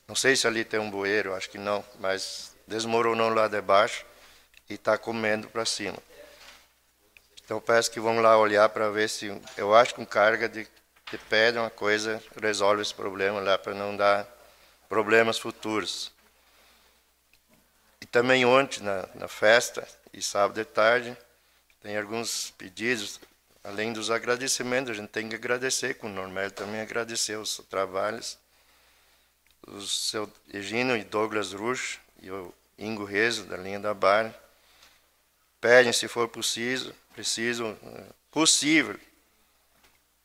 Não sei se ali tem um bueiro, acho que não, mas desmoronou lá de baixo e está comendo para cima. Então peço que vão lá olhar para ver se... Eu acho que com carga de pedra uma coisa resolve esse problema lá para não dar problemas futuros. E também ontem na festa e sábado de tarde tem alguns pedidos, além dos agradecimentos, a gente tem que agradecer, com o Normel também agradecer os trabalhos. O seu Egino e Douglas Rusch e o Ingo Rezo, da linha da Bar, pedem, se for possível,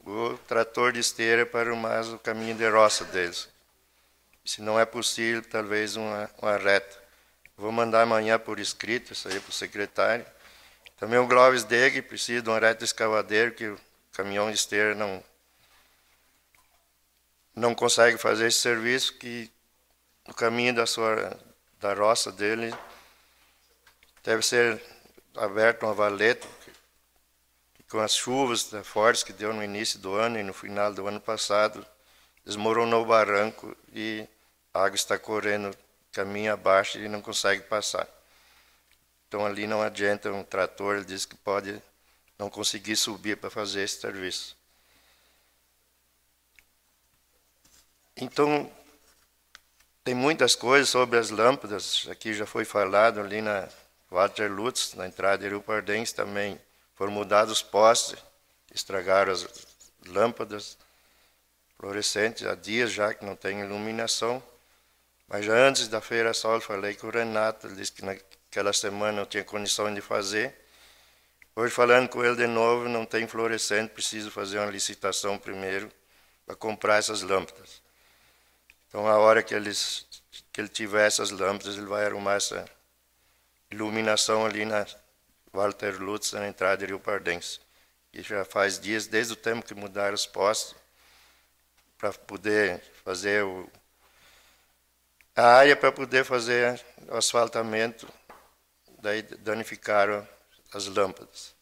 o trator de esteira para mais o caminho de roça deles. Se não é possível, talvez uma reta. Vou mandar amanhã por escrito isso aí para o secretário. Também o Gloves Deg precisa de uma reta escavadeira, que o caminhão de esteira não consegue fazer esse serviço, que o caminho da roça dele deve ser aberto uma valeta, que com as chuvas fortes que deu no início do ano e no final do ano passado, desmoronou o barranco e a água está correndo caminho abaixo e não consegue passar. Então ali não adianta um trator, ele diz que pode não conseguir subir para fazer esse serviço. Então, tem muitas coisas sobre as lâmpadas, aqui já foi falado ali na Walter Lutz, na entrada de Rio Pardense também foram mudados os postes, estragaram as lâmpadas fluorescentes, há dias já que não tem iluminação. Mas já antes da Feira Sol, falei com o Renato, ele disse que naquela semana não tinha condição de fazer. Hoje, falando com ele de novo, não tem fluorescente, preciso fazer uma licitação primeiro para comprar essas lâmpadas. Então, a hora que ele tiver essas lâmpadas, ele vai arrumar essa iluminação ali na Walter Lutz, na entrada de Rio Pardense. E já faz dias, desde o tempo que mudaram os postes, para poder fazer a área para poder fazer o asfaltamento, daí danificaram as lâmpadas.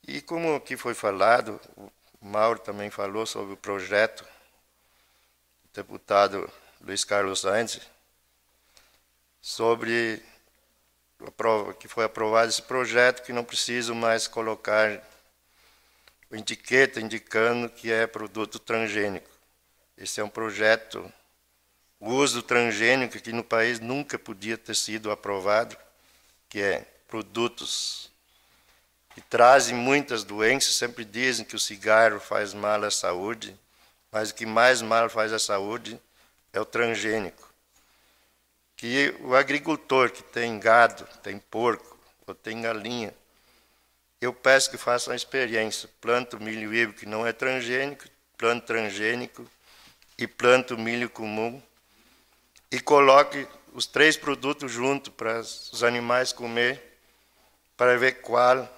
E como aqui foi falado, o Mauro também falou sobre o projeto, o deputado Luiz Carlos Sainz, sobre que foi aprovado esse projeto, que não preciso mais colocar a etiqueta indicando que é produto transgênico. Esse é um projeto, o uso do transgênico aqui no país nunca podia ter sido aprovado, que é produtos que trazem muitas doenças. Sempre dizem que o cigarro faz mal à saúde, mas o que mais mal faz à saúde é o transgênico. Que o agricultor que tem gado, tem porco ou tem galinha, eu peço que faça uma experiência. Planta o milho híbrido que não é transgênico, planta transgênico e planta o milho comum e coloque os 3 produtos juntos para os animais comer, para ver qual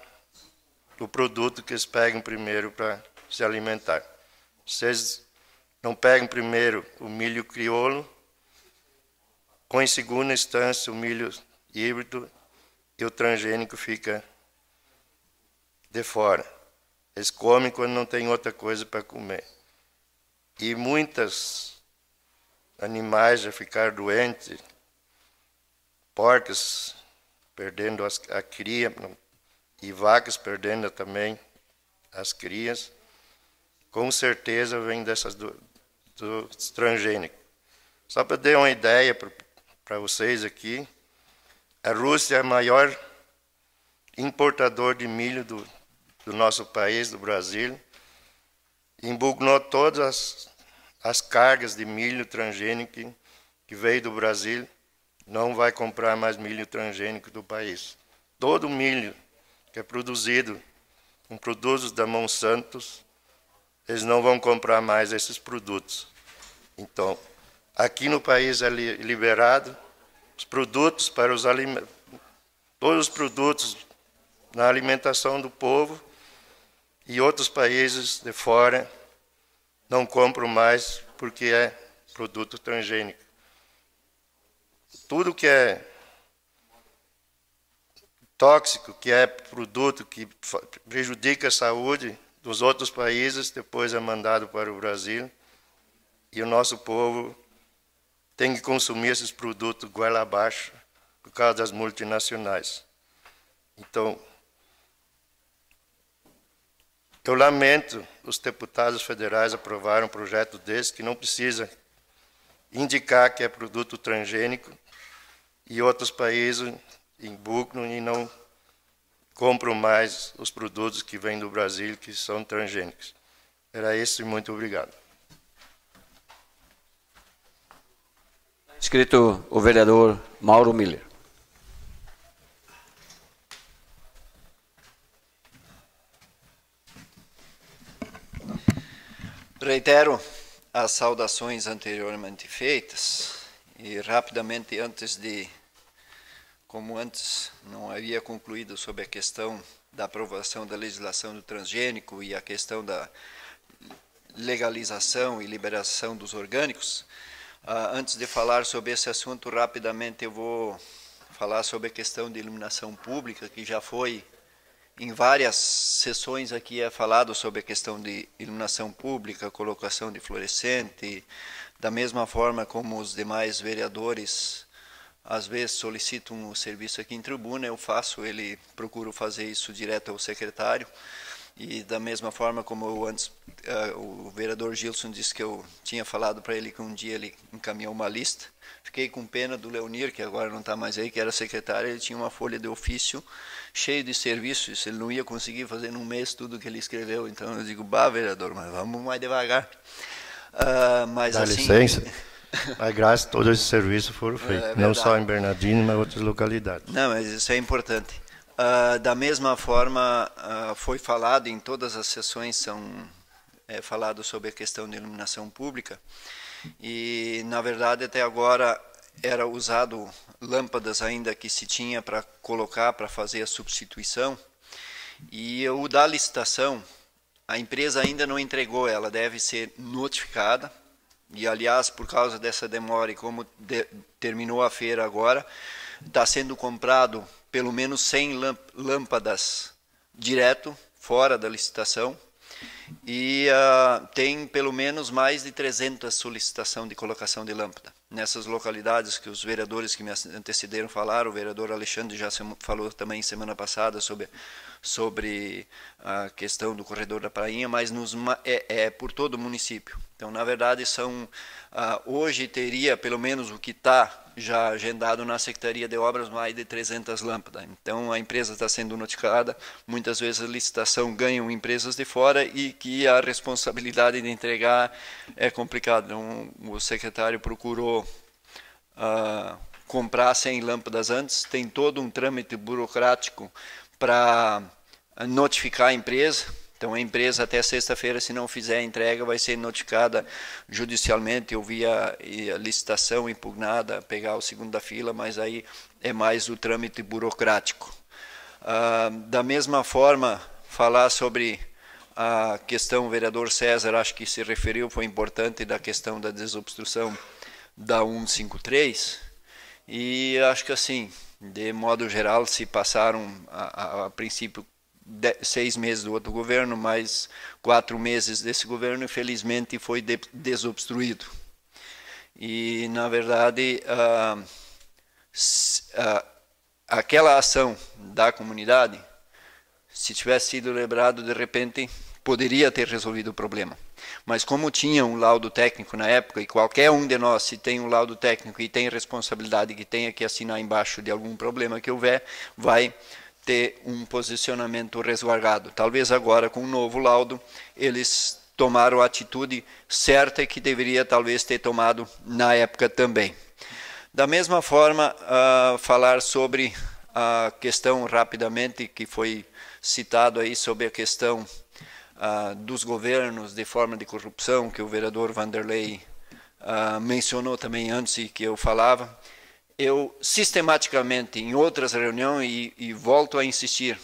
o produto que eles pegam primeiro para se alimentar. Vocês não pegam primeiro o milho crioulo, ou em segunda instância o milho híbrido, e o transgênico fica de fora. Eles comem quando não tem outra coisa para comer. E muitos animais já ficaram doentes, porcas perdendo a cria, e vacas perdendo também as crias, com certeza vem dessas do transgênico. Só para dar uma ideia para vocês aqui, a Rússia é o maior importador de milho do nosso país, do Brasil, impugnou todas as cargas de milho transgênico que veio do Brasil, não vai comprar mais milho transgênico do país. Todo o milho que é produzido com produtos da Monsanto, eles não vão comprar mais esses produtos. Então, aqui no país é liberado os produtos para os alimentos, todos os produtos na alimentação do povo, e outros países de fora não compram mais porque é produto transgênico. Tudo que é tóxico, que é produto que prejudica a saúde dos outros países, depois é mandado para o Brasil, e o nosso povo tem que consumir esses produtos goela abaixo por causa das multinacionais. Então, eu lamento os deputados federais aprovaram um projeto desse que não precisa indicar que é produto transgênico e outros países embucram e não compram mais os produtos que vêm do Brasil que são transgênicos. Era isso e muito obrigado. Inscrito o vereador Mauro Miller. Reitero as saudações anteriormente feitas e rapidamente como antes não havia concluído sobre a questão da aprovação da legislação do transgênico e a questão da legalização e liberação dos orgânicos, antes de falar sobre esse assunto, rapidamente eu vou falar sobre a questão de iluminação pública, que já foi em várias sessões aqui falado sobre a questão de iluminação pública, colocação de fluorescente, da mesma forma como os demais vereadores às vezes solicitam o serviço aqui em tribuna, eu procuro fazer isso direto ao secretário, e da mesma forma como antes o vereador Gilson disse que eu tinha falado para ele que um dia ele encaminhou uma lista, fiquei com pena do Leonir, que agora não está mais aí, que era secretário, ele tinha uma folha de ofício cheio de serviços, ele não ia conseguir fazer num mês tudo que ele escreveu, então eu digo, vereador, mas vamos mais devagar. Mas dá assim, licença, mas graças a todos esses serviços foram feitos, não só em Bernardino, mas em outras localidades. Não, mas isso é importante. Da mesma forma, foi falado em todas as sessões, falado sobre a questão de iluminação pública, e na verdade até agora era usado lâmpadas ainda que se tinha para colocar, para fazer a substituição, e o da licitação, a empresa ainda não entregou, ela deve ser notificada, e aliás, por causa dessa demora e como terminou a feira agora, está sendo comprado pelo menos 100 lâmpadas direto, fora da licitação, e tem pelo menos mais de 300 solicitações de colocação de lâmpada. Nessas localidades que os vereadores que me antecederam falaram, o vereador Alexandre já falou também semana passada sobre a questão do corredor da Prainha, mas é por todo o município. Então, na verdade, hoje teria, pelo menos o que está já agendado na Secretaria de Obras, mais de 300 lâmpadas. Então, a empresa está sendo notificada, muitas vezes a licitação ganham empresas de fora e que a responsabilidade de entregar é complicada. Então, o secretário procurou comprar 100 lâmpadas antes, tem todo um trâmite burocrático para notificar a empresa. Então, a empresa até sexta-feira, se não fizer a entrega, vai ser notificada judicialmente ou via licitação impugnada, pegar o segundo da fila, mas aí é mais o trâmite burocrático. Da mesma forma, falar sobre a questão, o vereador César, acho que se referiu, foi importante, da questão da desobstrução da 153, e acho que assim, de modo geral, se passaram a princípio 6 meses do outro governo, mais 4 meses desse governo, infelizmente foi desobstruído. E, na verdade, aquela ação da comunidade, se tivesse sido lembrado, de repente, poderia ter resolvido o problema. Mas como tinha um laudo técnico na época, e qualquer um de nós, se tem um laudo técnico e tem responsabilidade que tenha que assinar embaixo de algum problema que houver, vai ter um posicionamento resguardado. Talvez agora, com um novo laudo, eles tomaram a atitude certa que deveria talvez ter tomado na época também. Da mesma forma, falar sobre a questão rapidamente, que foi citado aí, sobre a questão dos governos de forma de corrupção, que o vereador Vanderlei mencionou também antes que eu falava. Eu, sistematicamente, em outras reuniões, e volto a insistir,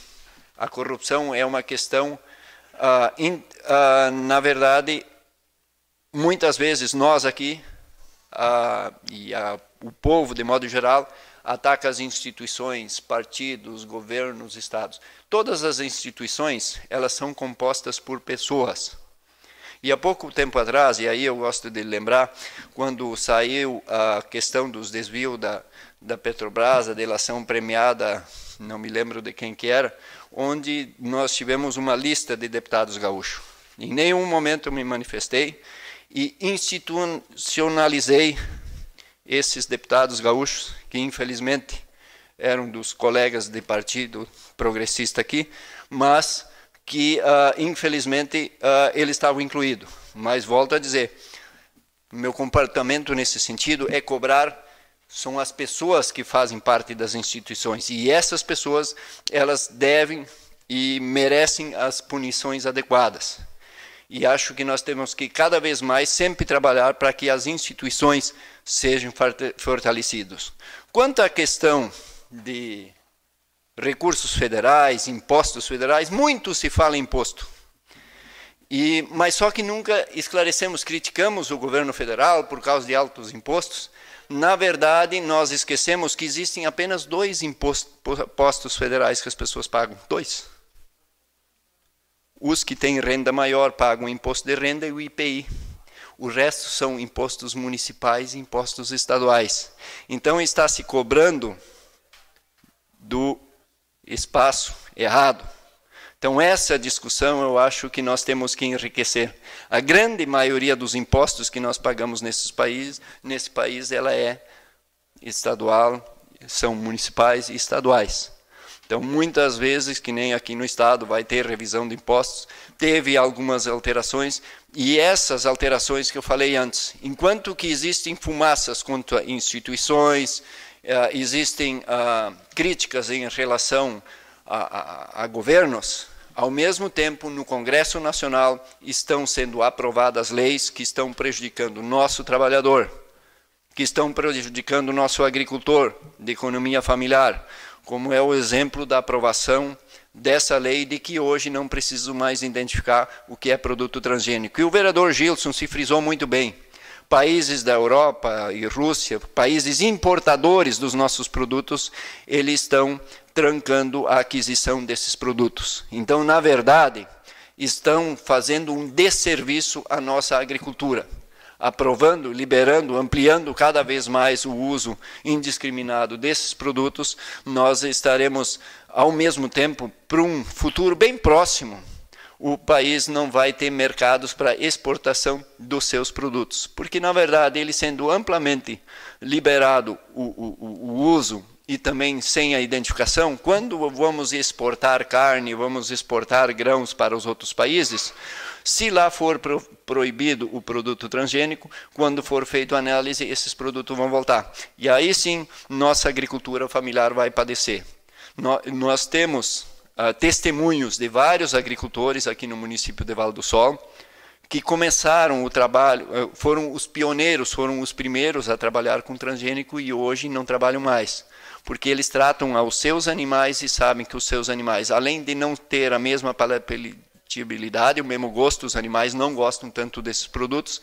a corrupção é uma questão, na verdade, muitas vezes nós aqui, o povo, de modo geral, ataca as instituições, partidos, governos, estados. Todas as instituições, elas são compostas por pessoas. E há pouco tempo atrás, e aí eu gosto de lembrar, quando saiu a questão dos desvios da Petrobras, a delação premiada, não me lembro de quem que era, onde nós tivemos uma lista de deputados gaúchos. Em nenhum momento eu me manifestei e institucionalizei esses deputados gaúchos, que infelizmente eram dos colegas de partido progressista aqui, mas que, infelizmente, eles estavam incluídos. Mas, volto a dizer, meu comportamento nesse sentido é cobrar, são as pessoas que fazem parte das instituições, e essas pessoas, elas devem e merecem as punições adequadas. E acho que nós temos que, cada vez mais, sempre trabalhar para que as instituições sejam fortalecidas. Quanto à questão de recursos federais, impostos federais, muito se fala em imposto. Mas só que nunca esclarecemos, criticamos o governo federal por causa de altos impostos. Na verdade, nós esquecemos que existem apenas 2 impostos federais que as pessoas pagam. 2. Os que têm renda maior pagam o imposto de renda e o IPI. O resto são impostos municipais e impostos estaduais. Então, está se cobrando do espaço errado. Então, essa discussão eu acho que nós temos que enriquecer. A grande maioria dos impostos que nós pagamos nesse país, ela é estadual, são municipais e estaduais. Então, muitas vezes, que nem aqui no Estado, vai ter revisão de impostos, teve algumas alterações, e essas alterações que eu falei antes, enquanto que existem fumaças contra instituições, existem críticas em relação a governos, ao mesmo tempo, no Congresso Nacional, estão sendo aprovadas leis que estão prejudicando o nosso trabalhador, que estão prejudicando o nosso agricultor de economia familiar, como é o exemplo da aprovação dessa lei de que hoje não preciso mais identificar o que é produto transgênico. E o vereador Gilson se frisou muito bem. Países da Europa e Rússia, países importadores dos nossos produtos, eles estão trancando a aquisição desses produtos. Então, na verdade, estão fazendo um desserviço à nossa agricultura, aprovando, liberando, ampliando cada vez mais o uso indiscriminado desses produtos. Nós estaremos, ao mesmo tempo, para um futuro bem próximo, o país não vai ter mercados para exportação dos seus produtos. Porque, na verdade, ele sendo amplamente liberado o uso e também sem a identificação, quando vamos exportar carne, vamos exportar grãos para os outros países, se lá for proibido o produto transgênico, quando for feita a análise, esses produtos vão voltar. E aí sim, nossa agricultura familiar vai padecer. Nós temos testemunhos de vários agricultores aqui no município de Vale do Sol, que começaram o trabalho, foram os pioneiros, foram os primeiros a trabalhar com transgênico e hoje não trabalham mais. Porque eles tratam aos seus animais e sabem que os seus animais, além de não ter a mesma palatabilidade, o mesmo gosto, os animais não gostam tanto desses produtos,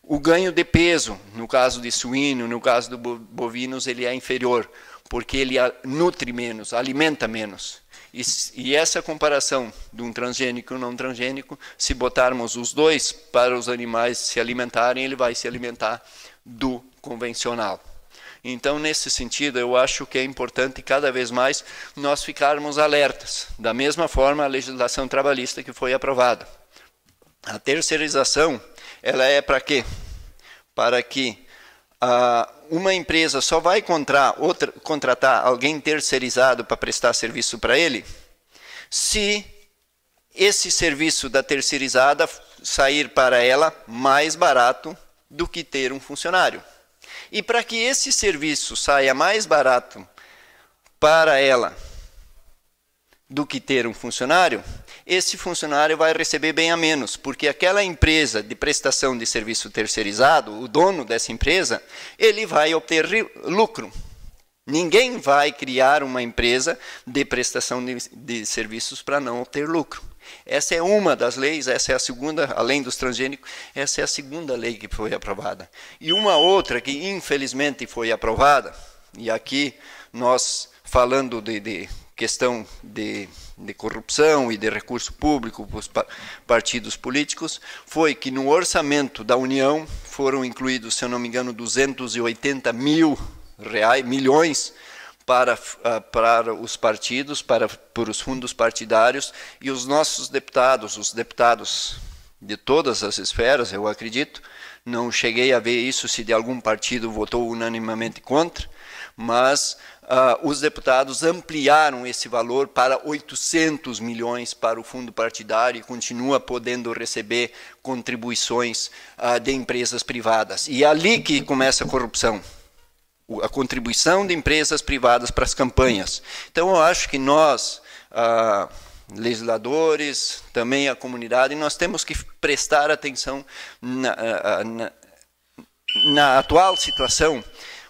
o ganho de peso, no caso de suíno, no caso do bovinos, ele é inferior, porque ele nutre menos, alimenta menos. E essa comparação de um transgênico e um não transgênico, se botarmos os dois para os animais se alimentarem, ele vai se alimentar do convencional. Então, nesse sentido, eu acho que é importante cada vez mais nós ficarmos alertas. Da mesma forma, a legislação trabalhista que foi aprovada. A terceirização, ela é para quê? Para que uma empresa só vai contratar alguém terceirizado para prestar serviço para ele, se esse serviço da terceirizada sair para ela mais barato do que ter um funcionário. E para que esse serviço saia mais barato para ela do que ter um funcionário, esse funcionário vai receber bem a menos, porque aquela empresa de prestação de serviço terceirizado, o dono dessa empresa, ele vai obter lucro. Ninguém vai criar uma empresa de prestação de serviços para não obter lucro. Essa é uma das leis, essa é a segunda, além dos transgênicos, essa é a segunda lei que foi aprovada. E uma outra que infelizmente foi aprovada, e aqui nós falando de questão de corrupção e de recurso público para os partidos políticos, foi que no orçamento da União foram incluídos, se eu não me engano, 280 milhões para os partidos, para os fundos partidários, e os nossos deputados, os deputados de todas as esferas, eu acredito, não cheguei a ver isso se de algum partido votou unanimemente contra, mas os deputados ampliaram esse valor para 800 milhões para o fundo partidário e continua podendo receber contribuições de empresas privadas. E é ali que começa a corrupção, a contribuição de empresas privadas para as campanhas. Então, eu acho que nós, legisladores, também a comunidade, nós temos que prestar atenção na atual situação.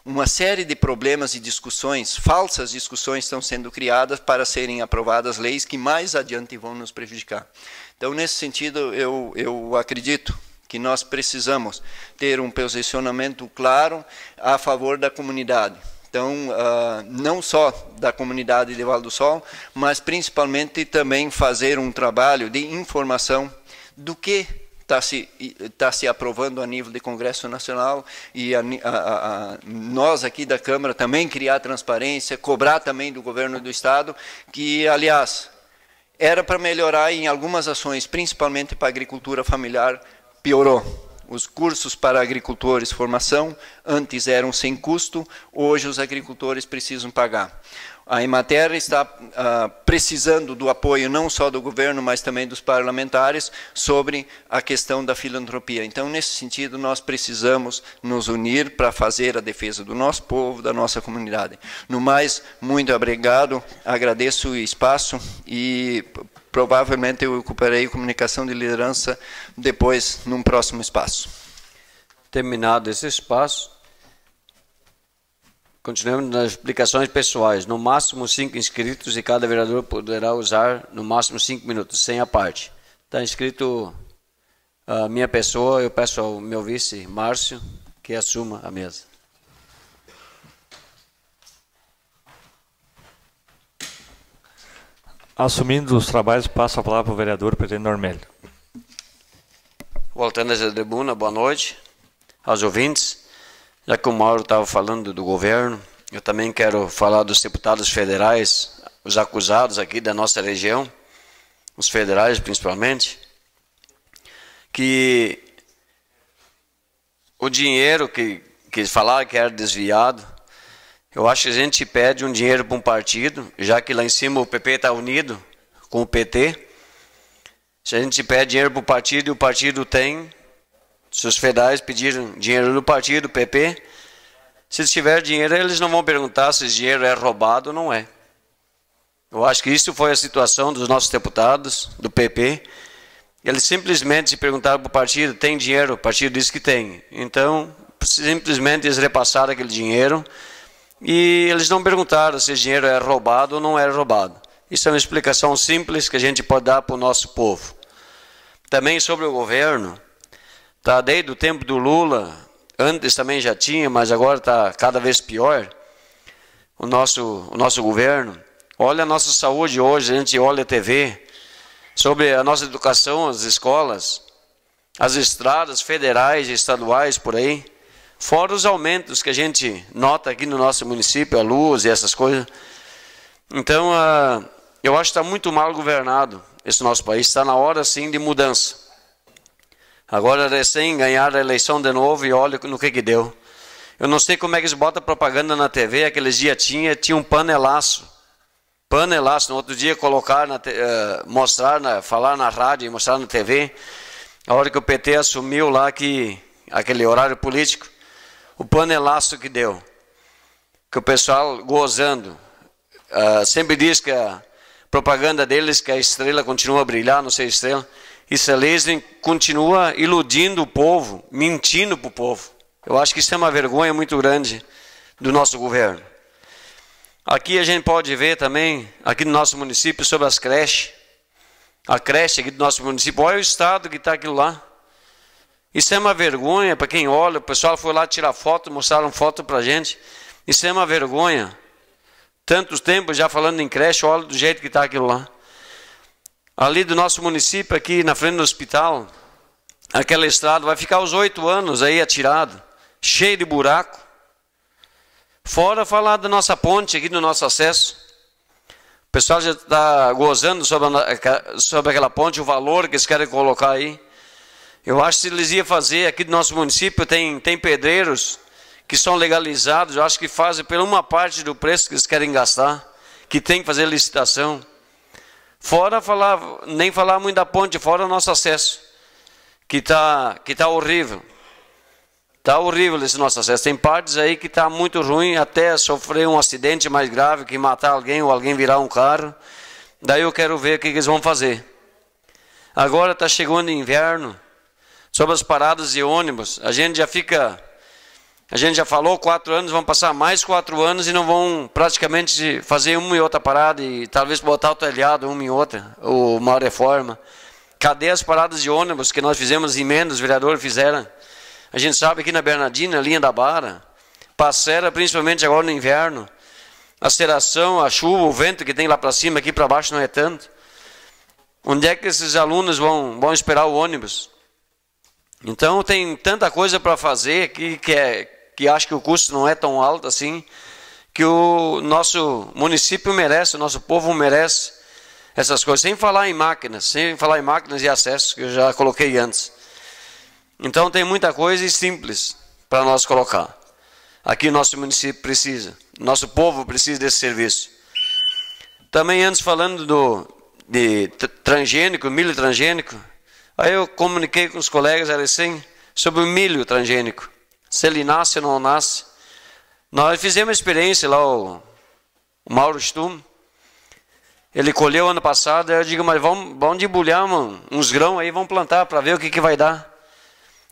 Uma série de problemas e discussões, falsas discussões, estão sendo criadas para serem aprovadas leis que mais adiante vão nos prejudicar. Então, nesse sentido, eu acredito que nós precisamos ter um posicionamento claro a favor da comunidade. Então, não só da comunidade de Vale do Sol, mas principalmente também fazer um trabalho de informação do que está se aprovando a nível de Congresso Nacional e nós aqui da Câmara também criar transparência, cobrar também do governo do Estado, que, aliás, era para melhorar em algumas ações, principalmente para a agricultura familiar, piorou. Os cursos para agricultores, formação, antes eram sem custo, hoje os agricultores precisam pagar. A Emater está precisando do apoio não só do governo, mas também dos parlamentares sobre a questão da filantropia. Então, nesse sentido, nós precisamos nos unir para fazer a defesa do nosso povo, da nossa comunidade. No mais, muito obrigado, agradeço o espaço e provavelmente eu ocuparei comunicação de liderança depois, num próximo espaço. Terminado esse espaço, continuamos nas explicações pessoais. No máximo 5 inscritos e cada vereador poderá usar no máximo 5 minutos, sem a parte. Está inscrito a minha pessoa, eu peço ao meu vice, Márcio, que assuma a mesa. Assumindo os trabalhos, passo a palavra para o vereador presidente Normélio. Voltando à tribuna, boa noite aos ouvintes. Já que o Mauro estava falando do governo, eu também quero falar dos deputados federais, os acusados aqui da nossa região, os federais principalmente, que o dinheiro que falaram que era desviado, eu acho que a gente pede um dinheiro para um partido, já que lá em cima o PP está unido com o PT. Se a gente pede dinheiro para o partido e o partido tem, se os federais pediram dinheiro do partido, do PP, se eles tiverem dinheiro, eles não vão perguntar se esse dinheiro é roubado ou não é. Eu acho que isso foi a situação dos nossos deputados, do PP. Eles simplesmente se perguntaram para o partido, tem dinheiro? O partido disse que tem. Então, simplesmente eles repassaram aquele dinheiro e eles não perguntaram se esse dinheiro é roubado ou não é roubado. Isso é uma explicação simples que a gente pode dar para o nosso povo. Também sobre o governo, tá, desde o tempo do Lula, antes também já tinha, mas agora está cada vez pior, o nosso governo. Olha a nossa saúde hoje, a gente olha a TV, sobre a nossa educação, as escolas, as estradas federais e estaduais por aí, fora os aumentos que a gente nota aqui no nosso município, a luz e essas coisas. Então, eu acho que está muito mal governado esse nosso país, está na hora sim de mudança. Agora, recém ganharam a eleição de novo e olha no que deu. Eu não sei como é que eles botam propaganda na TV, aqueles dias tinha um panelaço. Panelaço, no outro dia colocar, falar na rádio e mostrar na TV. A hora que o PT assumiu lá, aquele horário político, o panelaço que deu. Que o pessoal gozando. Sempre diz que a propaganda deles, que a estrela continua a brilhar, não sei a estrela. Isso eles continua iludindo o povo, mentindo para o povo. Eu acho que isso é uma vergonha muito grande do nosso governo. Aqui a gente pode ver também, aqui no nosso município, sobre as creches. A creche aqui do nosso município, olha o estado que está aquilo lá. Isso é uma vergonha para quem olha. O pessoal foi lá tirar foto, mostraram foto para a gente. Isso é uma vergonha. Tantos tempos já falando em creche, olha do jeito que está aquilo lá. Ali do nosso município, aqui na frente do hospital, aquela estrada vai ficar os 8 anos aí atirado, cheio de buraco. Fora falar da nossa ponte aqui, do nosso acesso. O pessoal já está gozando sobre aquela ponte, o valor que eles querem colocar aí. Eu acho que se eles iam fazer aqui do nosso município, tem pedreiros que são legalizados, eu acho que fazem por uma parte do preço que eles querem gastar, que tem que fazer licitação. Fora falar, nem falar muito da ponte, fora o nosso acesso, que tá horrível. Está horrível esse nosso acesso. Tem partes aí que está muito ruim, até sofrer um acidente mais grave, que matar alguém ou alguém virar um carro. Daí eu quero ver o que eles vão fazer. Agora está chegando o inverno, sobre as paradas de ônibus, a gente já falou 4 anos, vão passar mais 4 anos e não vão praticamente fazer uma e outra parada e talvez botar o telhado uma em outra, ou uma reforma. Cadê as paradas de ônibus que nós fizemos emendas, os vereadores fizeram? A gente sabe aqui na Bernardina, linha da Barra, Passera, principalmente agora no inverno, a aceleração, a chuva, o vento que tem lá para cima, aqui para baixo não é tanto. Onde é que esses alunos vão esperar o ônibus? Então tem tanta coisa para fazer aqui que acho que o custo não é tão alto assim, que o nosso município merece, o nosso povo merece essas coisas, sem falar em máquinas e acessos, que eu já coloquei antes. Então tem muita coisa simples para nós colocar. Aqui o nosso município precisa, nosso povo precisa desse serviço. Também antes falando de transgênico, milho transgênico, aí eu comuniquei com os colegas assim, sobre o milho transgênico. Se ele nasce ou não nasce. Nós fizemos uma experiência lá, o Mauro Stum. Ele colheu ano passado, aí eu digo, mas vamos debulhar uns grãos aí, vamos plantar para ver o que vai dar.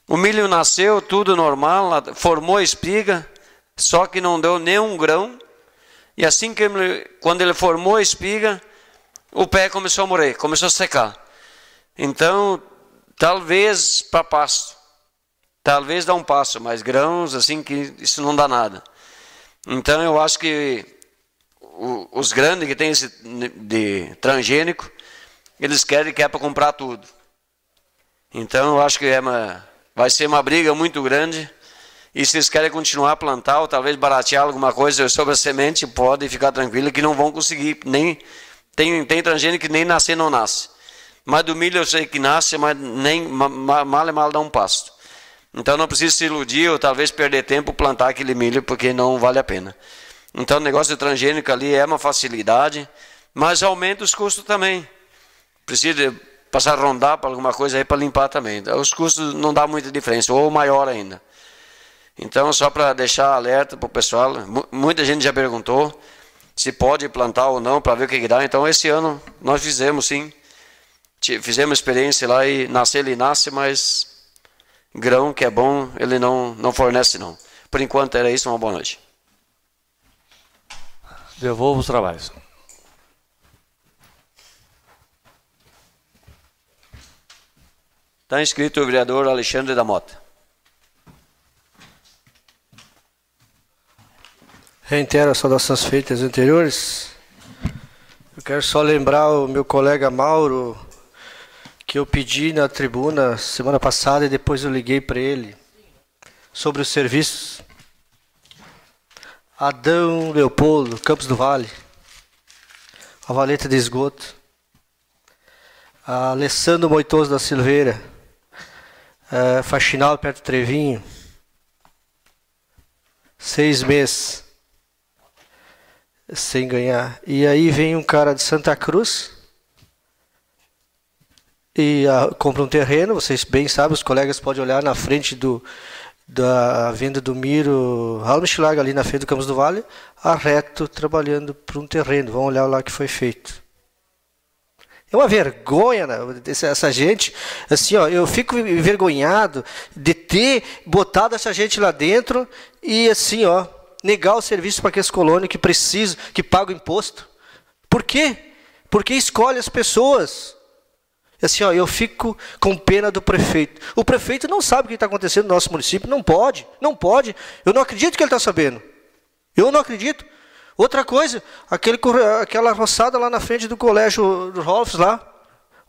O milho nasceu, tudo normal, formou espiga, só que não deu nenhum grão. E assim que quando ele formou a espiga, o pé começou a morrer, começou a secar. Então, talvez para pasto. Talvez dá um passo, mas grãos, assim, que isso não dá nada. Então, eu acho que os grandes que tem esse de transgênico, eles querem que é para comprar tudo. Então, eu acho que vai ser uma briga muito grande. E se eles querem continuar a plantar, ou talvez baratear alguma coisa sobre a semente, podem ficar tranquilos que não vão conseguir. Tem transgênico que nem nascer não nasce. Mas do milho eu sei que nasce, mas nem mal dá um pasto. Então não precisa se iludir ou talvez perder tempo plantar aquele milho, porque não vale a pena. Então o negócio de transgênico ali é uma facilidade, mas aumenta os custos também. Precisa passar a rondar para alguma coisa aí para limpar também. Os custos não dá muita diferença, ou maior ainda. Então só para deixar alerta para o pessoal, muita gente já perguntou se pode plantar ou não, para ver o que dá. Então esse ano nós fizemos sim. Fizemos experiência lá e ele nasce, mas grão que é bom, ele não fornece não. Por enquanto era isso, uma boa noite. Devolvo os trabalhos. Está inscrito o vereador Alexandre da Mota. Reitero as saudações feitas anteriores. Eu quero só lembrar o meu colega Mauro, que eu pedi na tribuna semana passada e depois eu liguei para ele sobre os serviços. Adão Leopoldo, Campos do Vale, a valeta de esgoto. A Alessandro Moitoso da Silveira, faxinal perto do Trevinho, 6 meses sem ganhar. E aí vem um cara de Santa Cruz e compra um terreno, vocês bem sabem, os colegas podem olhar na frente da venda do Miro Halmschlag, ali na frente do Campos do Vale, arreto trabalhando para um terreno. Vamos olhar lá o que foi feito. É uma vergonha, né? Essa gente, assim, ó, eu fico envergonhado de ter botado essa gente lá dentro e assim, ó, negar o serviço para aqueles colônios que precisam, que pagam imposto. Por quê? Porque escolhe as pessoas. Assim, ó, eu fico com pena do prefeito. O prefeito não sabe o que está acontecendo no nosso município, não pode. Eu não acredito que ele está sabendo. Eu não acredito. Outra coisa, aquela roçada lá na frente do colégio do Rolfs lá.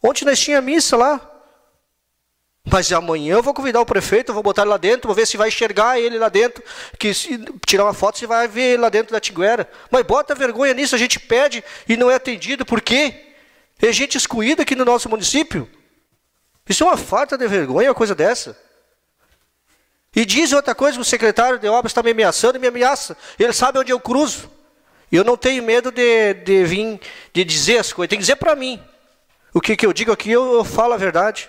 Ontem nós tínhamos missa lá. Mas amanhã eu vou convidar o prefeito, eu vou botar ele lá dentro, vou ver se vai enxergar ele lá dentro, que se tirar uma foto, você vai ver ele lá dentro da Tiguera. Mas bota vergonha nisso, a gente pede e não é atendido. Por quê? É gente excluída aqui no nosso município. Isso é uma falta de vergonha, uma coisa dessa. E diz outra coisa, o secretário de obras está me ameaçando e me ameaça. Ele sabe onde eu cruzo. E eu não tenho medo de vir, de dizer as coisas. Tem que dizer para mim. O que eu digo aqui, eu falo a verdade.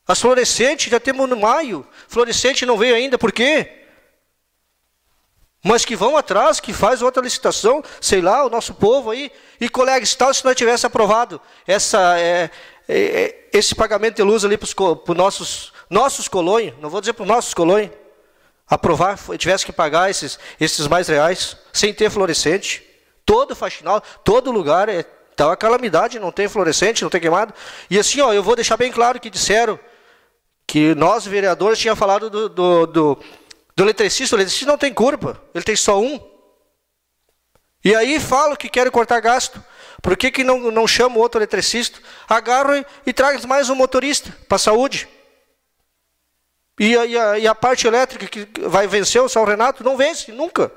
As fluorescentes, já temos no maio. Fluorescente não veio ainda, por quê? Mas que vão atrás, que faz outra licitação, sei lá, o nosso povo aí. E colegas, tal, se nós tivesse aprovado esse pagamento de luz ali para os nossos colônios, não vou dizer para os nossos colônios, aprovar, tivesse que pagar esses mais reais, sem ter fluorescente. Todo faxinal, todo lugar, tá uma calamidade, não tem fluorescente, não tem queimado. E assim, ó, eu vou deixar bem claro que disseram que nós, vereadores, tínhamos falado do eletricista. O eletricista não tem culpa, ele tem só um. E aí falam que querem cortar gasto. Por que não chamam outro eletricista? Agarram e trazem mais um motorista para a saúde. E a parte elétrica que vai vencer o São Renato não vence, nunca.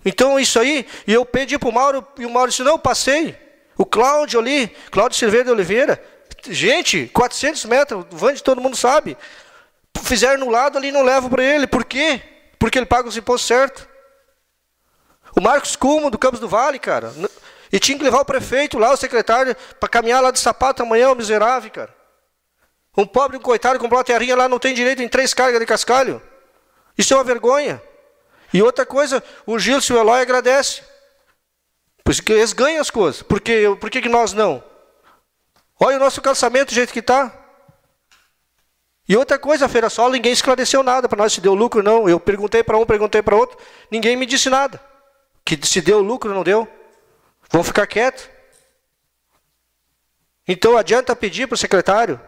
Então isso aí, e eu pedi para o Mauro, e o Mauro disse, não, eu passei. O Cláudio ali, Cláudio Silveira de Oliveira, gente, 400 metros, o Vande todo mundo sabe. Fizeram no lado ali e não levam para ele. Por quê? Porque ele paga os impostos certos. O Marcos Cumo, do Campos do Vale, cara. E tinha que levar o prefeito lá, o secretário, para caminhar lá de sapato amanhã, o miserável, cara. Um pobre, um coitado, comprou uma terrinha lá, não tem direito em 3 cargas de cascalho. Isso é uma vergonha. E outra coisa, o Gilson e o Eloy agradecem. Porque eles ganham as coisas. Por que nós não? Olha o nosso calçamento do jeito que está. E outra coisa, a Feira Solo, ninguém esclareceu nada para nós se deu lucro ou não. Eu perguntei para um, perguntei para outro, ninguém me disse nada. Que se deu lucro ou não deu. Vão ficar quietos. Então adianta pedir para o secretário.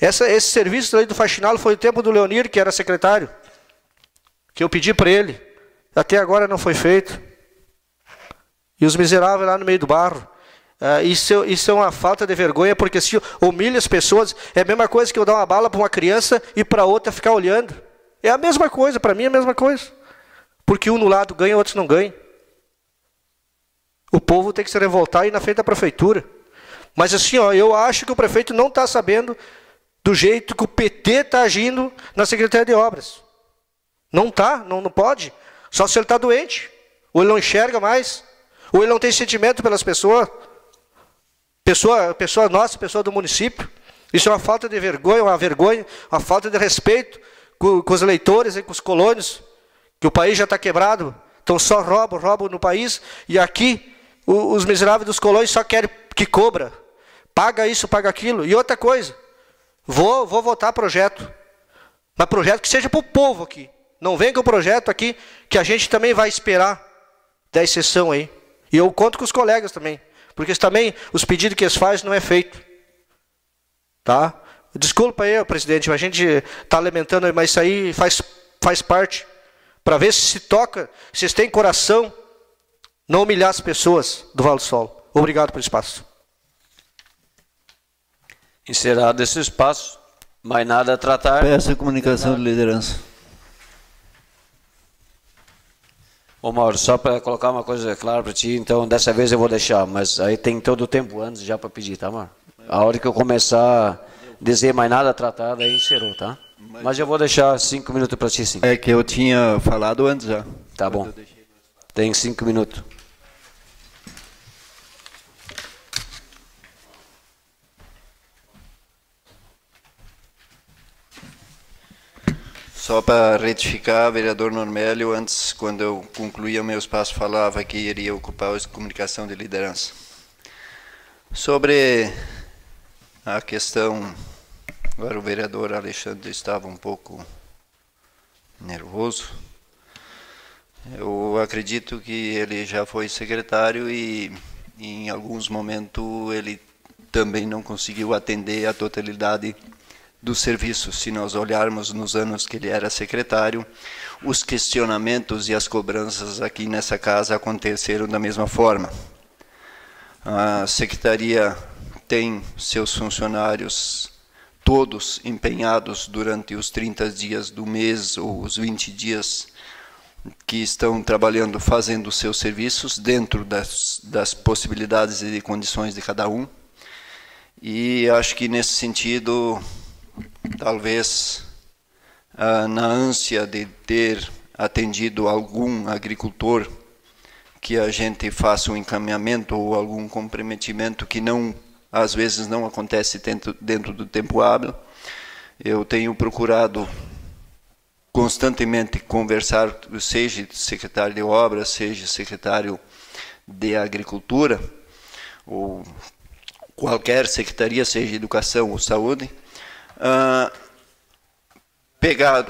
Esse serviço aí do faxinal foi o tempo do Leonir, que era secretário. Que eu pedi para ele. Até agora não foi feito. E os miseráveis lá no meio do barro. Isso é uma falta de vergonha, porque se humilha as pessoas, é a mesma coisa que eu dar uma bala para uma criança e para outra ficar olhando. É a mesma coisa, para mim é a mesma coisa. Porque um no lado ganha, outros não ganham. O povo tem que se revoltar e ir na frente da prefeitura. Mas assim, ó, eu acho que o prefeito não está sabendo do jeito que o PT está agindo na Secretaria de Obras. Não está, não pode. Só se ele está doente. Ou ele não enxerga mais. Ou ele não tem sentimento pelas pessoas. Pessoa nossa, pessoa do município. Isso é uma falta de vergonha, uma falta de respeito com os eleitores e com os colônios. Que o país já está quebrado. Então só roubam no país. E aqui, os miseráveis dos colônios só querem que cobra. Paga isso, paga aquilo. E outra coisa. Vou votar projeto. Mas projeto que seja para o povo aqui. Não vem com o projeto aqui que a gente também vai esperar da exceção aí. E eu conto com os colegas também. Porque também os pedidos que eles fazem não é feito. Tá? Desculpa aí, presidente, a gente está lamentando, mas isso aí faz parte. Para ver se toca, se vocês têm coração, não humilhar as pessoas do Vale do Sol. Obrigado pelo espaço. Encerrado esse espaço, mais nada a tratar. Peço a comunicação de liderança. Ô Mauro, só para colocar uma coisa clara para ti, então dessa vez eu vou deixar, mas aí tem todo o tempo antes já para pedir, tá, Mauro? A hora que eu começar a dizer mais nada a tratar, daí encerrou, tá? Mas eu vou deixar 5 minutos para ti, sim. É que eu tinha falado antes já. Tá bom. Tem 5 minutos. Só para retificar, vereador Normélio, antes, quando eu concluía o meu espaço, falava que iria ocupar a comunicação de liderança. Sobre a questão, agora o vereador Alexandre estava um pouco nervoso. Eu acredito que ele já foi secretário e em alguns momentos ele também não conseguiu atender a totalidade do serviço. Se nós olharmos nos anos que ele era secretário, os questionamentos e as cobranças aqui nessa casa aconteceram da mesma forma. A secretaria tem seus funcionários todos empenhados durante os 30 dias do mês ou os 20 dias que estão trabalhando, fazendo os seus serviços dentro das possibilidades e condições de cada um. E acho que nesse sentido, talvez na ânsia de ter atendido algum agricultor, que a gente faça um encaminhamento ou algum comprometimento que não, às vezes não acontece dentro do tempo hábil. Eu tenho procurado constantemente conversar, seja secretário de obras, seja secretário de agricultura, ou qualquer secretaria, seja educação ou saúde,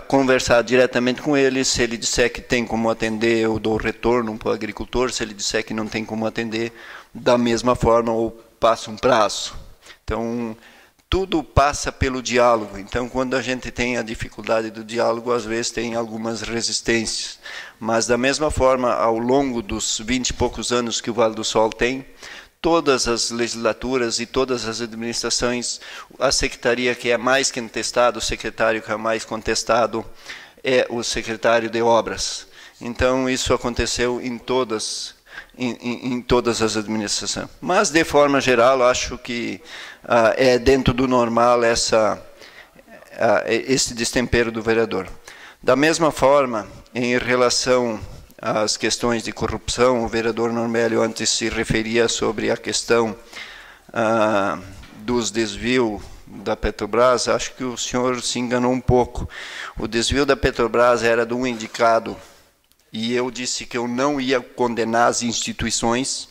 conversar diretamente com ele. Se ele disser que tem como atender, eu dou retorno para o agricultor. Se ele disser que não tem como atender, da mesma forma, ou passo um prazo. Então, tudo passa pelo diálogo. Então, quando a gente tem a dificuldade do diálogo, às vezes tem algumas resistências. Mas, da mesma forma, ao longo dos 20 e poucos anos que o Vale do Sol tem, todas as legislaturas e todas as administrações, a secretaria que é mais contestada, o secretário que é mais contestado é o secretário de obras. Então, isso aconteceu em todas as administrações. Mas, de forma geral, acho que é dentro do normal esse destempero do vereador. Da mesma forma, em relação às questões de corrupção, o vereador Normélio antes se referia sobre a questão dos desvios da Petrobras. Acho que o senhor se enganou um pouco. O desvio da Petrobras era de um indicado, e eu disse que eu não ia condenar as instituições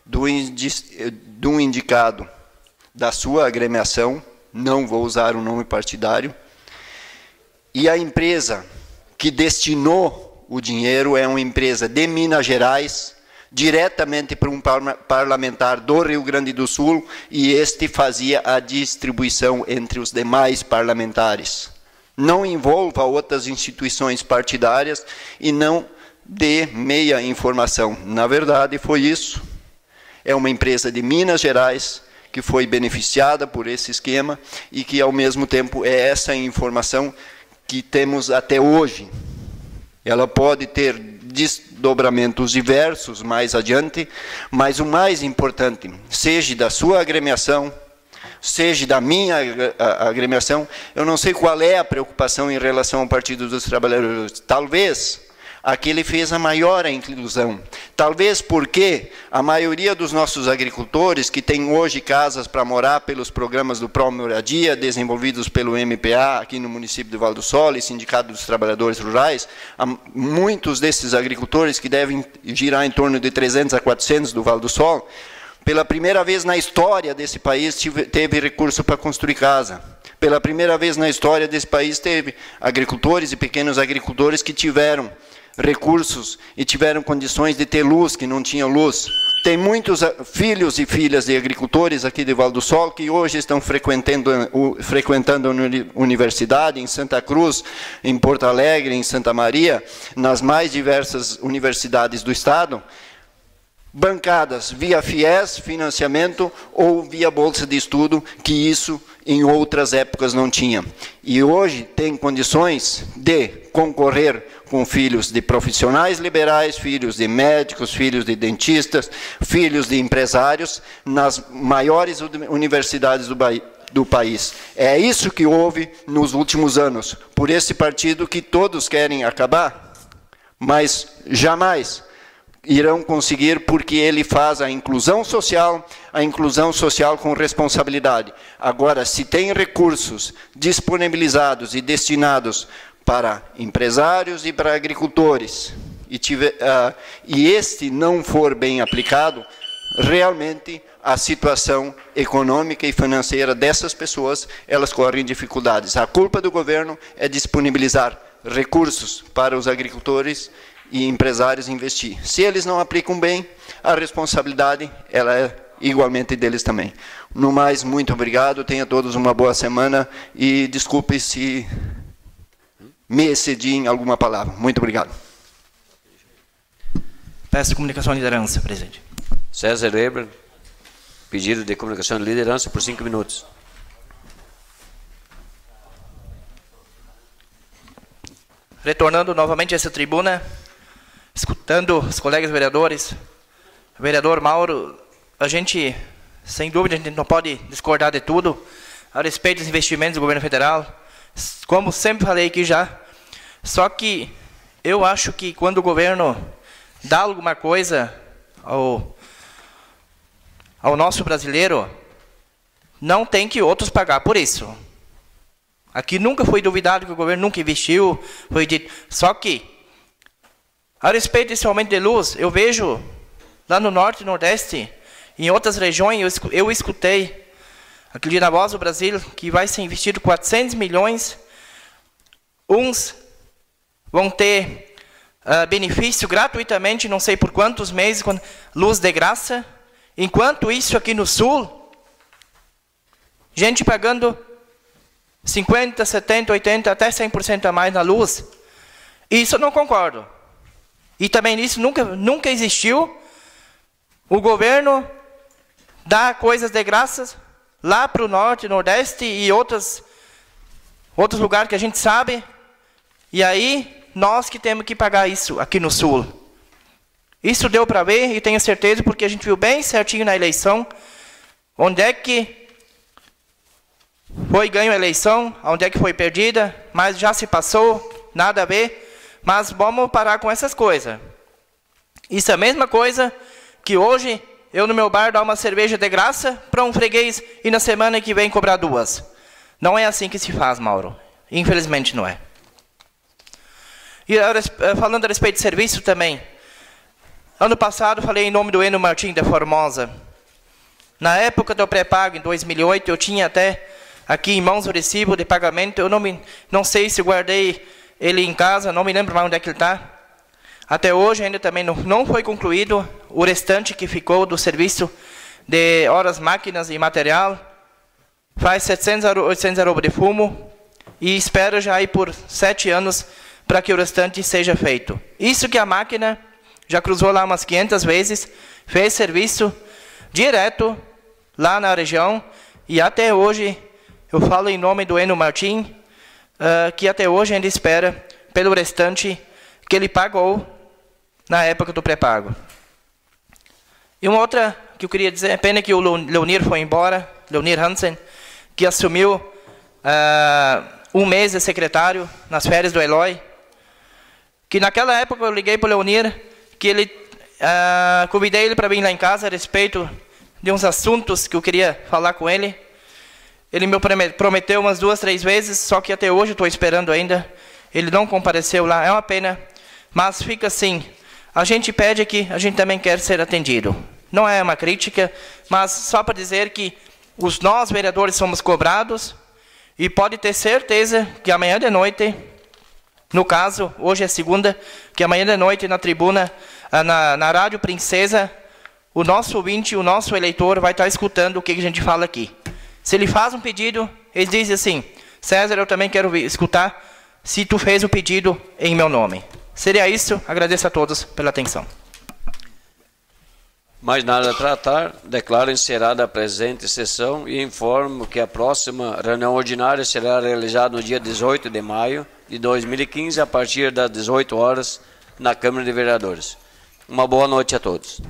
de um indicado da sua agremiação, não vou usar o nome partidário, e a empresa que destinou o dinheiro é uma empresa de Minas Gerais, diretamente para um parlamentar do Rio Grande do Sul, e este fazia a distribuição entre os demais parlamentares. Não envolva outras instituições partidárias e não dê meia informação. Na verdade, foi isso. É uma empresa de Minas Gerais que foi beneficiada por esse esquema e que, ao mesmo tempo, é essa informação que temos até hoje. Ela pode ter desdobramentos diversos mais adiante, mas o mais importante, seja da sua agremiação, seja da minha agremiação, eu não sei qual é a preocupação em relação ao Partido dos Trabalhadores. Talvez aquele fez a maior inclusão. Talvez porque a maioria dos nossos agricultores, que têm hoje casas para morar pelos programas do Pró-Moradia, desenvolvidos pelo MPA, aqui no município de Vale do Sol, e Sindicato dos Trabalhadores Rurais, muitos desses agricultores, que devem girar em torno de 300 a 400 do Vale do Sol, pela primeira vez na história desse país teve recurso para construir casa. Pela primeira vez na história desse país teve agricultores e pequenos agricultores que tiveram recursos e tiveram condições de ter luz, que não tinham luz. Tem muitos filhos e filhas de agricultores aqui de Vale do Sol que hoje estão frequentando a universidade em Santa Cruz, em Porto Alegre, em Santa Maria, nas mais diversas universidades do estado, bancadas via FIES, financiamento, ou via bolsa de estudo, que isso em outras épocas não tinha. E hoje tem condições de concorrer com filhos de profissionais liberais, filhos de médicos, filhos de dentistas, filhos de empresários, nas maiores universidades do país. É isso que houve nos últimos anos, por esse partido que todos querem acabar, mas jamais irão conseguir, porque ele faz a inclusão social com responsabilidade. Agora, se tem recursos disponibilizados e destinados para empresários e para agricultores, e este não for bem aplicado, realmente a situação econômica e financeira dessas pessoas, elas correm dificuldades. A culpa do governo é disponibilizar recursos para os agricultores e empresários investir. Se eles não aplicam bem, a responsabilidade ela é igualmente deles também. No mais, muito obrigado, tenha todos uma boa semana e desculpe se me excedi em alguma palavra. Muito obrigado. Peço comunicação à liderança, presidente. César Weber, pedido de comunicação de liderança por 5 minutos. Retornando novamente a essa tribuna, escutando os colegas vereadores, vereador Mauro, a gente, sem dúvida, a gente não pode discordar de tudo a respeito dos investimentos do governo federal, como sempre falei aqui já, só que eu acho que quando o governo dá alguma coisa ao nosso brasileiro, não tem que outros pagar por isso. Aqui nunca foi duvidado que o governo nunca investiu, foi dito. Só que, a respeito desse aumento de luz, eu vejo lá no Norte e Nordeste, em outras regiões, eu escutei, aquele na Voz do Brasil, que vai ser investido 400 milhões, uns vão ter benefício gratuitamente, não sei por quantos meses, luz de graça, enquanto isso aqui no Sul, gente pagando 50, 70, 80, até 100% a mais na luz. Isso eu não concordo. E também nisso nunca existiu o governo dar coisas de graças lá para o Norte, Nordeste e outros lugares que a gente sabe. E aí, nós que temos que pagar isso aqui no Sul. Isso deu para ver e tenho certeza porque a gente viu bem certinho na eleição onde é que foi ganho a eleição, onde é que foi perdida, mas já se passou, nada a ver, mas vamos parar com essas coisas. Isso é a mesma coisa que hoje eu no meu bar dar uma cerveja de graça para um freguês e na semana que vem cobrar 2. Não é assim que se faz, Mauro. Infelizmente não é. E falando a respeito de serviço também, ano passado falei em nome do Eno Martins da Formosa. Na época do pré-pago, em 2008, eu tinha até aqui em mãos o recibo de pagamento, eu não sei se guardei ele em casa, não me lembro mais onde é que ele está. Até hoje ainda também não foi concluído o restante que ficou do serviço de horas, máquinas e material. Faz 700 a 800 arroba de fumo e espero já ir por 7 anos para que o restante seja feito. Isso que a máquina já cruzou lá umas 500 vezes, fez serviço direto lá na região e até hoje eu falo em nome do Eno Martins, que até hoje ainda espera pelo restante que ele pagou na época do pré-pago. E uma outra que eu queria dizer, é pena que o Leonir foi embora, Leonir Hansen, que assumiu um mês de secretário nas férias do Eloy, que naquela época eu liguei para o Leonir, que ele convidei ele para vir lá em casa a respeito de uns assuntos que eu queria falar com ele. Ele me prometeu umas 2, 3 vezes, só que até hoje estou esperando ainda. Ele não compareceu lá, é uma pena. Mas fica assim, a gente pede aqui, a gente também quer ser atendido. Não é uma crítica, mas só para dizer que nós, vereadores, somos cobrados. E pode ter certeza que amanhã de noite, no caso, hoje é segunda, que amanhã de noite na tribuna, na Rádio Princesa, o nosso ouvinte, o nosso eleitor vai estar escutando o que a gente fala aqui. Se ele faz um pedido, ele diz assim, César, eu também quero escutar se tu fez o pedido em meu nome. Seria isso, agradeço a todos pela atenção. Mais nada a tratar, declaro encerrada a presente sessão e informo que a próxima reunião ordinária será realizada no dia 18 de maio de 2015, a partir das 18 horas, na Câmara de Vereadores. Uma boa noite a todos.